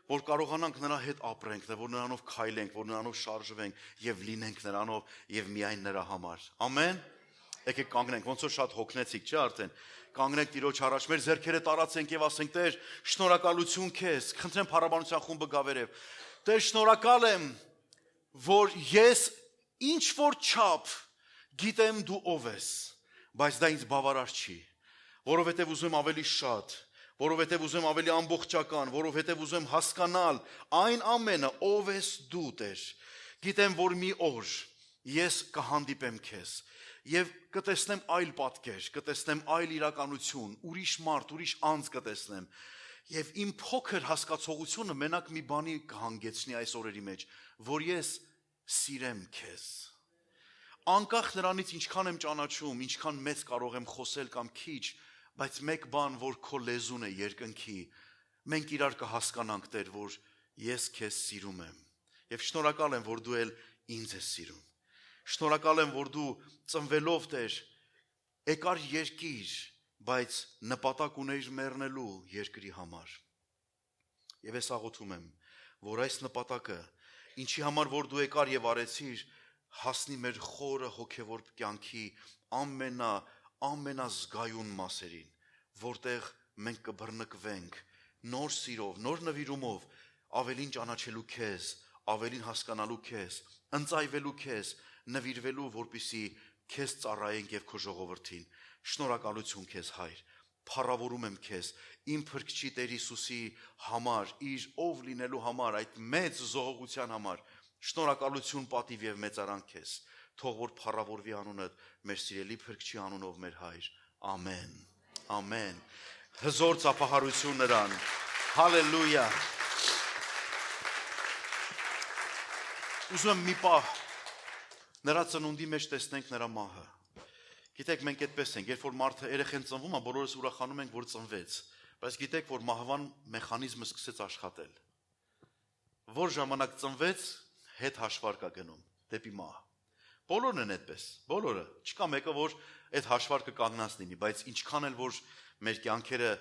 որ կարողանանք նրա հետ ապրենք, որ նրանով քայլենք, որ նրանով շարժվենք եւ լինենք նրանով եւ միայն նրա համար։ Ամեն։ Եկեք կանգնենք, ոնց որ շատ հոգնեցիք, չէ՞ արդեն։ Կանգնենք Տիրոջ առաջ, մեր ձեռքերը տարածենք եւ ասենք. Տեր, շնորհակալություն քեզ, խնդրեմ փառաբանության խումբը գա վերև։ Տեր, շնորհակալ եմ, որ ես ինչ որ չափ գիտեմ դու ով ես, բայց դա ինձ բավարար չի, որովհետեւ ուզում ավելի շատ, որովհետեւ ուզում ավելի ամբողջական, որովհետեւ ուզում հասկանալ այն ամենը, ով ես դու, Տեր։ Գիտեմ, որ մի օր ես կհանդիպեմ քեզ եւ կտեսնեմ այլ պատկեր, կտեսնեմ այլ իրականություն, ուրիշ մարդ, ուրիշ անձ կտեսնեմ եւ իմ փոքր հասկացողությունը մենակ մի բանի կհանգեցնի այս օրերի մեջ, որ ես սիրեմ քեզ։ Անկախ նրանից ինչքան եմ ճանաչում, ինչքան մեծ կարող եմ խոսել կամ քիչ, բայց մեկ բան, որ քո լեզուն է երկնքի, մենք իրար կհասկանանք, Տեր, որ ես քեզ սիրում եմ եւ շնորհակալ եմ, որ դու էլ ինձ ես սիրում։ Շնորհակալ եմ, որ դու ծնվելով, Տեր, եկար երկիր, բայց նպատակ ուներ մեռնելու երկրի համար։ Եվ ես աղոթում եմ, որ այս նպատակը, ինչի համար որ դու եկար եւ արեցիր, հասնի մեր խորը հոգեվոր կյանքի ամենազգայուն մասերին, որտեղ մենք կբռնկվենք նոր սիրով, նոր նվիրումով, ավելին ճանաչելու քեզ, ավելին հասկանալու քեզ, ընծայվելու քեզ, նվիրվելու, որպիսի քեզ ծառայենք եւ քո ժողովրդին։ Շնորհակալություն քեզ, Հայր։ Փառավորում եմ քեզ իմ Փրկչի Տեր Հիսուսի համար, իր ով լինելու համար, այդ մեծ զոհողության համար։ Շնորհակալություն, պատիվ եւ մեծարան քեզ։ Թող որ փառավորվի անունդ մեր սիրելի Փրկչի անունով մեր Հայր։ Ամեն։ Ամեն։ Հզոր ծափահարություն նրան։ Հալելույա։ Ուզում եմ մի պահ նրա ծնունդի մեջ տեսնենք նրա մահը։ Գիտեք, մենք այդպես ենք, երբ որ մարդը երեխան ծնվում է, բոլորս ուրախանում ենք, որ ծնվեց, բայց գիտեք, որ մահվան մեխանիզմը սկսեց աշխատել։ Որ ժամանակ ծնվեց, հետ հաշվարկ է գնում դեպի մահ։ Բոլորն են այդպես, բոլորը, չկա մեկը, որ այդ հաշվարկը կանգնած լինի, բայց ինչքան էլ որ մեր կյանքերը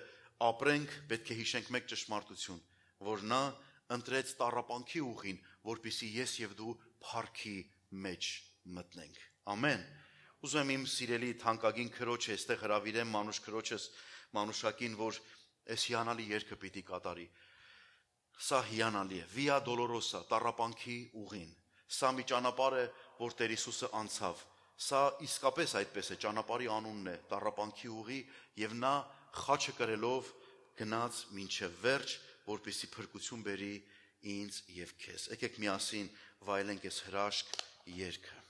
ապրենք, պետք է հիշենք մեկ ճշմարտություն, որ նա ընտրեց տառապանքի ուղին, որպեսզի ես եւ դու փառքի մեջ մտնենք։ Ամեն։ Ուզում եմ իմ սիրելի թանկագին քրոջը այստեղ հրավիրեմ Մանուշ քրոջս, Մանուշակին, որ այս հիանալի երգը պիտի կատարի։ Սա հիանալի է, Via Dolorosa, տառապանքի ուղին։ Սա մի ճանապարհ է, որ Տեր Հիսուսը անցավ։ Սա իսկապես այդպես է, ճանապարհի անունն է, տառապանքի ուղի, եւ նա խաչը կրելով գնաց մինչև վերջ, որպեսզի փրկություն բերի ինձ եւ քեզ։ Եկեք միասին վայելենք այս հրաշք երգը։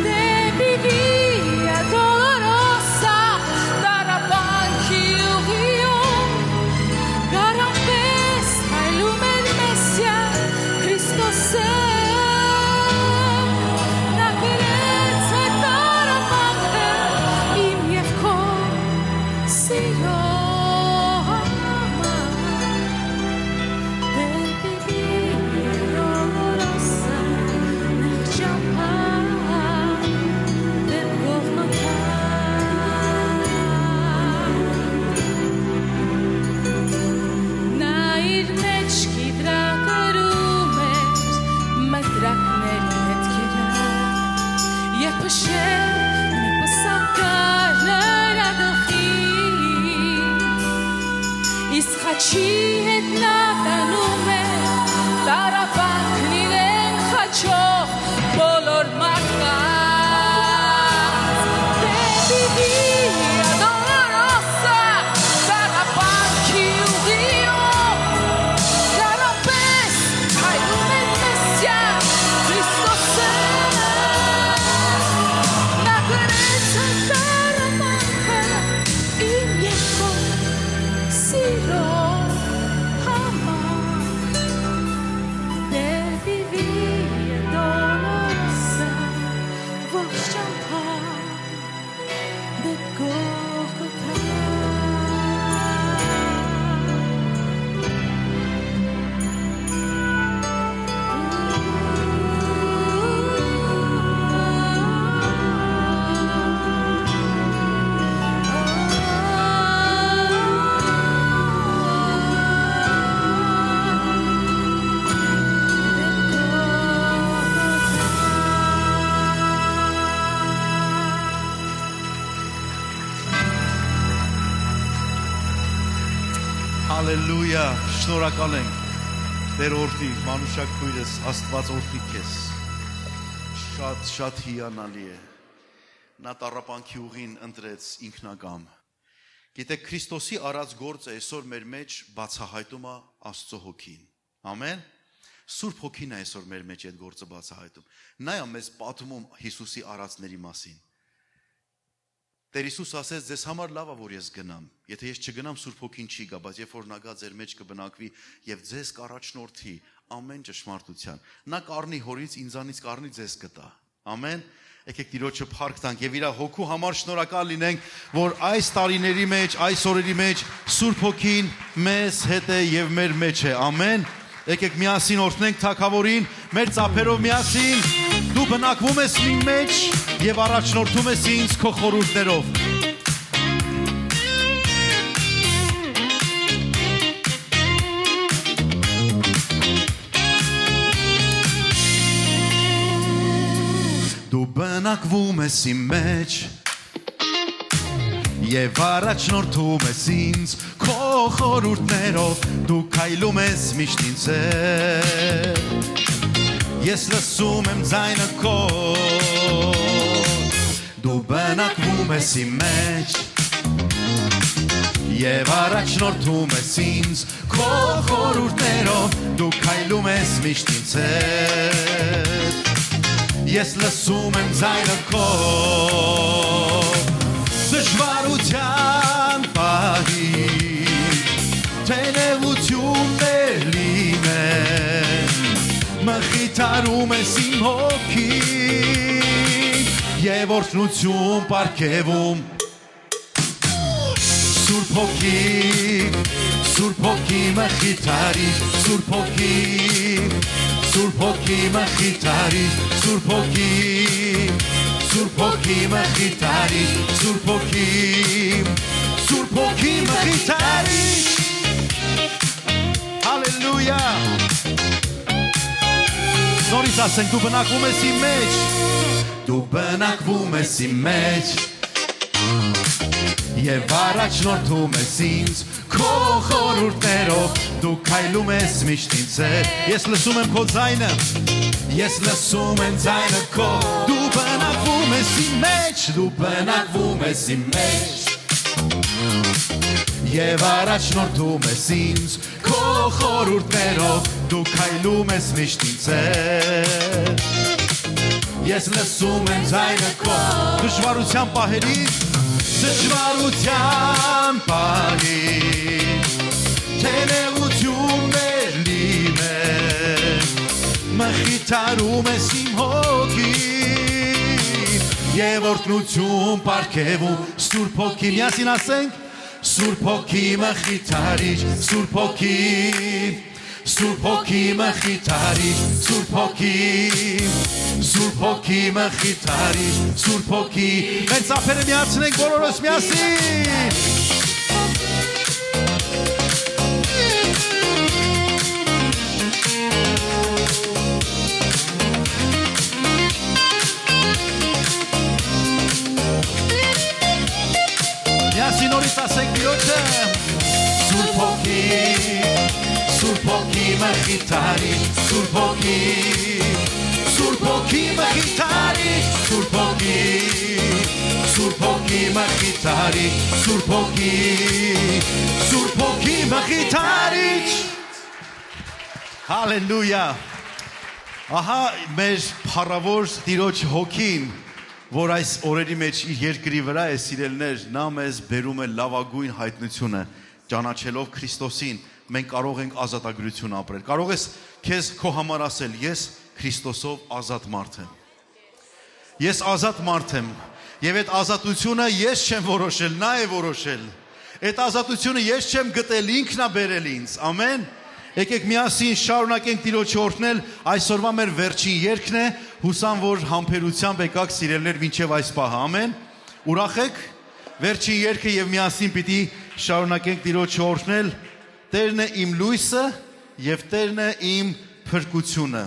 Devi Հալելույա, շնորհակալ ենք։ Տեր օրհնի, մանուշակ քույրս, Աստված օրհնի քեզ։ Շատ հիանալի է։ Նա տառապանքի ուղին ընտրեց ինքնակամ։ Գիտեք, Քրիստոսի արած գործը այսօր մեր մեջ բացահայտում է Աստծո հոգին։ Ամեն։ Սուրբ հոգին է այսօր մեր մեջ այդ գործը բացահայտում։ Նա է մեզ պատմում Հիսուսի արածների մասին։ Տեր Հիսուս ասեց, ձեզ համար լավ է, որ ես գնամ։ Եթե ես չգնամ, Սուրբ հոգին չի գա, բայց երբ որ նա գա, ձեր մեջ կբնակվի եւ ձեզ կառաջնորդի ամեն ճշմարտության։ Նա կառնի հորից, ինձանից կառնի, ձեզ կտա։ Ամեն։ Եկեք Տիրոջը փառք տանք եւ իր հոգու համար շնորհակալ լինենք, որ այս տարիների մեջ, այս օրերի մեջ Սուրբ հոգին մեզ հետ է եւ մեր մեջ է։ Ամեն։ Եկեք միասին օրհնենք Թագավորին, մեր ծափերով միասին։ Դու բնակվում ես իմ մեջ եւ առաջնորդում ես ինձ քո խորհուրդներով։ Դու բնակվում ես իմ մեջ եւ առաջնորդում ես ինձ քո խորհուրդներով, դու քայլում ես միշտ ինձ հետ, ես լսում եմ ձայնը քո, դու բնակվում ես իմ մեջ եւ առաջնորդում ես ինձ քո խորհուրդներով, դու քայլում ես միշտ ինձ հետ, ես լսում եմ ձայնը քո, դժվարության պահի, թենևություններ լինեն, մխիթարում ես իմ հոգին, եւ օրհնություն պարգևում, Սուրբ հոգի մխիթարի, Սուրբ հոգի մխիթարի, Սուրբ հոգի մխիթարի, Սուրբ հոգի մխիթարի, Հալելույա։ Նորից ասենք, դու բնակվում ես իմ մեջ, դու բնակվում ես իմ մեջ, եւ առաջնորդում ես ինձ քո խորհուրդներով, դու քայլում ես միշտ ինձ հետ, ես լսում եմ քո ձայնը, ես լսում եմ ձայնը քո, դու բնակվում ես իմ մեջ, դու բնակվում ես իմ մեջ, եւ առաջնորդում ես ինձ քո խորհուրդներով, դու քայլում ես միշտ ինձ հետ, ես լսում եմ ձայնը քո, դժվարության պահերից, դժվարության պահին, թենևություններ լինեն, մխիթարում ես իմ հոգին, եւ օրհնություն պարգևում, Սուրբ հոգի, միասին ասենք, Սուրբ հոգի մխիթարիչ, Սուրբ հոգի մխիթարիչ, Սուրբ հոգի մխիթարիչ, Սուրբ հոգի, մեր ծափերը միացնենք բոլորս միասին։ Միասին նորից ասենք Տիրոջը, Սուրբ հոգի մխիթարիչ, Սուրբ հոգի մխիթարիչ, Սուրբ հոգի մխիթարիչ, Սուրբ հոգի մխիթարիչ, Հալելույա։ Ահա մեր փառավոր Տիրոջ հոգին, որ այս օրերի մեջ իր երկրի վրա է, սիրելներ, նա մեզ բերում է լավագույն հայտնությունը, ճանաչելով Քրիստոսին, մենք կարող ենք ազատագրություն ապրել։ Կարող ես քեզ քո համար ասել, ես Քրիստոսով ազատ մարդ եմ։ Ես ազատ մարդ եմ, եւ այդ ազատությունը ես չեմ որոշել, նա է որոշել։ Այդ ազատությունը ես չեմ գտել, ինքն է բերել ինձ։ Ամեն։ Եկեք միասին շարունակենք Տիրոջը օրհնել, այսօրվա մեր վերջին երգն է, հուսամ որ համբերությամբ եկաք սիրելներ մինչև այս պահը։ Ամեն։ Ուրախ եք։ Վերջին երգը եւ միասին պիտի շարունակենք Տիրոջը օրհնել։ Տերն է իմ լույսը եւ Տերն է իմ փրկությունը։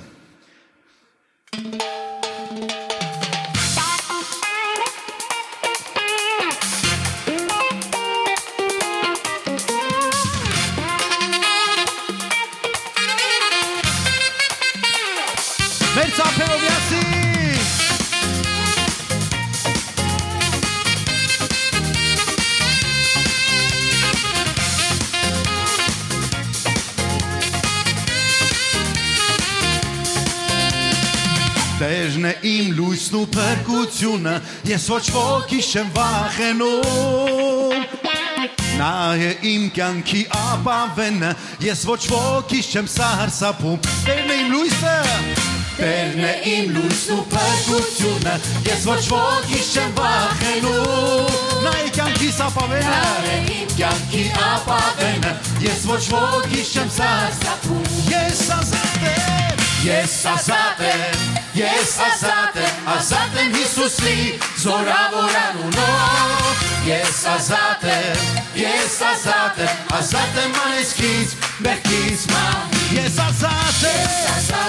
իմ լույսն ու փրկությունը, ես ոչ ոքից չեմ վախենում։ Նա է իմ կյանքի ապավենը, ես ոչ ոքից չեմ սարսափում։ Տերն է իմ լույսը, Տերն է իմ լույսն ու փրկությունը, ես ոչ ոքից չեմ վախենում։ Նա է կյանքիս ապավենը, կյանքի ապավենը, ես ոչ ոքից չեմ սարսափում։ Ես ազատ եմ, ես ազատ եմ, ես ազատ եմ, ազատ եմ Հիսուսի զորավոր անունով։ Ես ազատ եմ, ես ազատ եմ, ազատ եմ անեծքից, մեղքից մահից։ Ես ազատ եմ,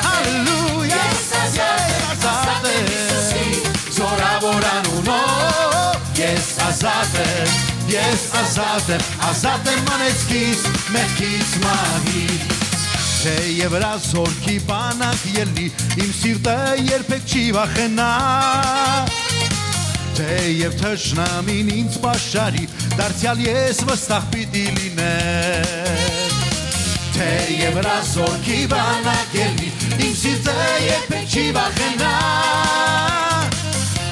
հալելույա, ես ազատ եմ, զորավոր անունով։ Ես ազատ եմ, ես ազատ եմ, ազատ եմ անեծքից, մեղքից մահից։ Թեև հրազորքի բանակ ելնի, իմ սիրտը երբեք չի վախենա։ Թեև թշնամին ինձ պաշարի, դարձյալ ես վստահ պիտի լինեմ։ Թեև հրազորքի բանակ ելնի, իմ սիրտը երբեք չի վախենա։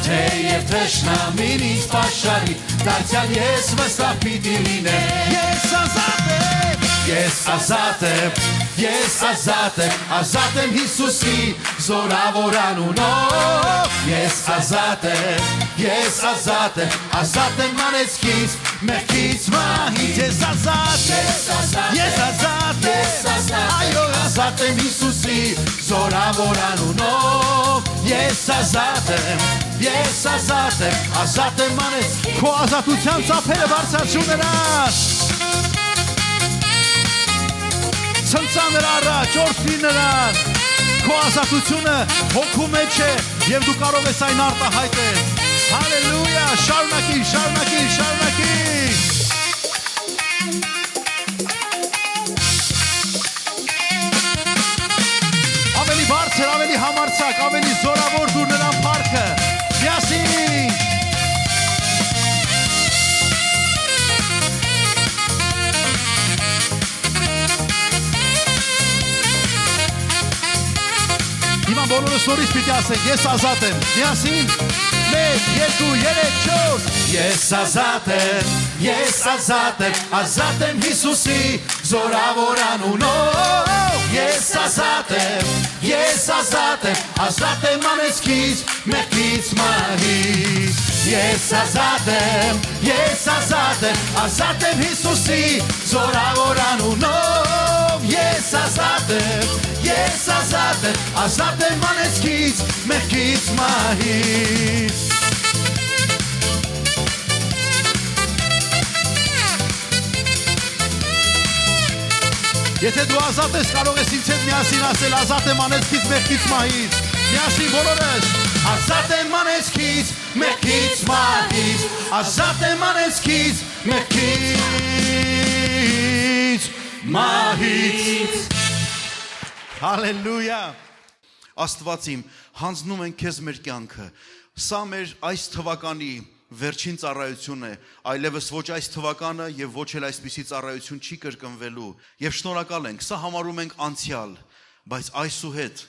Թեև թշնամին ինձ պաշարի, դարձյալ ես վստահ պիտի լինեմ։ Ես ազատ եմ, ես ազատ եմ, ես ազատ եմ, ազատ եմ Հիսուսի զորավոր անունով։ Ես ազատ եմ, ես ազատ եմ, ազատ եմ անեծքից, մեղքից մահից։ Ես ազատ եմ, ես ազատ եմ, այո ազատ եմ Հիսուսի զորավոր անունով։ Ես ազատ եմ, ես ազատ եմ, ազատ եմ անեծքից։ Քո ազատության ծափերը բարձրացրու նրան։ Ցնցա նրա առաջ, օրհնի նրան։ Քո ազատությունը հոգու մեջ է եւ դու կարող ես այն արտահայտել։ Հալելույա, շարունակի, շարունակի, շարունակի։ Ավելի բարձր, ավելի համարձակ, ավելի զորավոր դուր նրան փառքը։ Միասին։ Հիմա բոլորս նորից պիտի ասենք, ես ազատ եմ։ Միասին, 1, 2, 3, 4։ Ես ազատ եմ, ես ազատ եմ, ազատ եմ Հիսուսի զորավոր անունով։ Ես ազատ եմ, ես ազատ եմ, ազատ եմ անեծքից, մեղքից մահից։ Ես ազատ եմ, ես ազատ եմ, ազատ եմ Հիսուսի զորավոր անունով։ Ես ազատ եմ, ես ազատ եմ, ազատ եմ անեծքից, մեղքից մահից։ Եթե դու ազատ ես, կարող ես ինձ հետ միասին ասել, ազատ եմ անեծքից, մեղքից մահից։ Միասին բոլորս, ազատ եմ անեծքից, մեղքից մահից, ազատ եմ անեծքից, մեղքից մահից։ Հալելույա։ Աստված իմ, հանձնում ենք քեզ մեր կյանքը։ Սա մեր այս թվականի վերջին ծառայություն է, այլևս ոչ այս թվականը եւ ոչ էլ այսպիսի ծառայություն չի կրկնվելու։ Եվ շնորհակալ ենք, սա համարում ենք անցյալ, բայց այսուհետ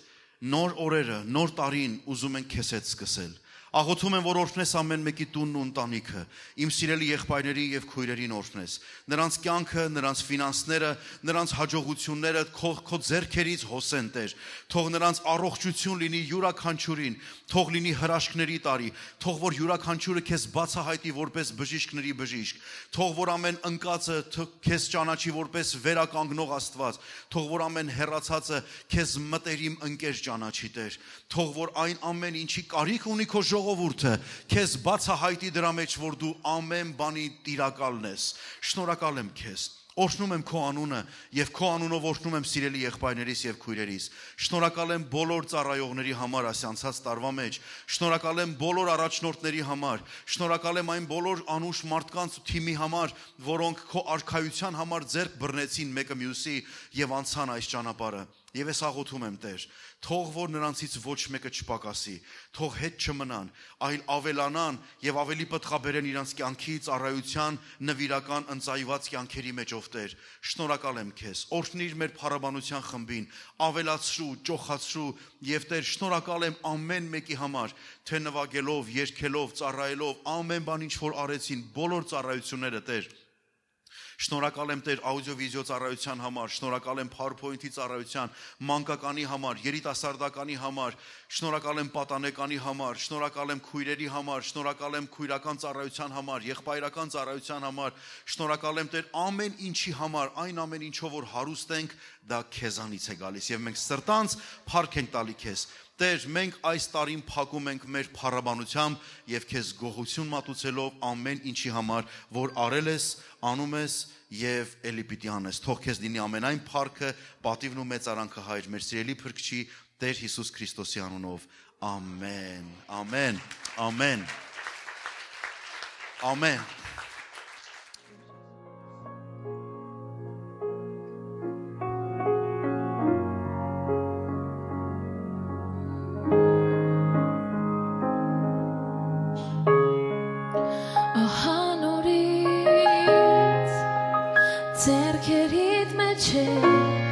նոր օրերը, նոր տարին ուզում ենք քեզ հետ սկսել։ Աղոթում եմ, որ օրհնես ամեն մեկի տունն ու ընտանիքը, իմ սիրելի եղբայրների եւ քույրերին օրհնես։ Նրանց կյանքը, նրանց ֆինանսները, նրանց հաջողությունները քո ձեռքերից հոսեն, Տեր։ Թող նրանց առողջություն լինի յուրաքանչյուրին, թող լինի հրաշքների տարի, թող որ յուրաքանչյուրը քեզ բացահայտի որպես բժիշկների բժիշկ, թող որ ամեն ընկածը քեզ ճանաչի որպես վերականգնող Աստված, թող որ ամեն հեռացածը քեզ մտերիմ ընկեր ճանաչի, Տեր։ Թող որ այն ամեն ինչի կարիք ունի քո ժողովուրդը քեզ բացահայտի դրա մեջ, որ դու ամեն բանի տիրակալն ես։ Շնորհակալ եմ քեզ։ Օրհնում եմ քո անունը եւ քո անունով օրհնում եմ սիրելի եղբայրներիս եւ քույրերիս։ Շնորհակալ եմ բոլոր ծառայողների համար այս անցած տարվա մեջ։ Շնորհակալ եմ բոլոր առաջնորդների համար։ Շնորհակալ եմ այն բոլոր անուշ մարդկանց ու թիմի համար, որոնք քո արքայության համար ձեռք բռնեցին մեկը մյուսի եւ անցան այս ճանապարհը։ Եվ ես աղոթում եմ Տեր, թող որ նրանցից ոչ մեկը չպակասի, թող հետ չմնան, այլ ավելանան եւ ավելի պտղաբերեն իրանց կյանքի ծառայության նվիրական ընծայված կյանքերի մեջով Տեր։ Շնորհակալ եմ քեզ։ Օրհնիր մեր փառաբանության խմբին, ավելացրու, ճոխացրու եւ Տեր, շնորհակալ եմ ամեն մեկի համար, թե նվագելով, երգելով, ծառայելով, ամեն բան ինչ որ արեցին, բոլոր ծառայությունները Տեր։ Շնորհակալ եմ Տեր աուդիո-վիդեո ծառայության համար, շնորհակալ եմ PowerPoint-ի ծառայության, մանկականի համար, երիտասարդականի համար, շնորհակալ եմ պատանեկանի համար, շնորհակալ եմ քույրերի համար, շնորհակալ եմ քույրական ծառայության համար, եղբայրական ծառայության համար, շնորհակալ եմ Տեր ամեն ինչի համար, այն ամեն ինչով որ հարուստ ենք, դա քեզանից է գալիս եւ մենք սրտանց փառք ենք տալի քեզ։ Տեր, մենք այս տարին փակում ենք մեր փառաբանությամբ եւ քեզ գոհություն մատուցելով ամեն ինչի համար, որ արել ես, անում ես եւ ելի պիտի անես։ Թող քեզ լինի ամենայն փառքը, պատիվն ու մեծարանքը Հայր մեր սիրելի Փրկչի Տեր Հիսուս Քրիստոսի անունով։ Ամեն։ Ամեն։ Ամեն։ Ամեն։ Ձեռքերիդ մեջ է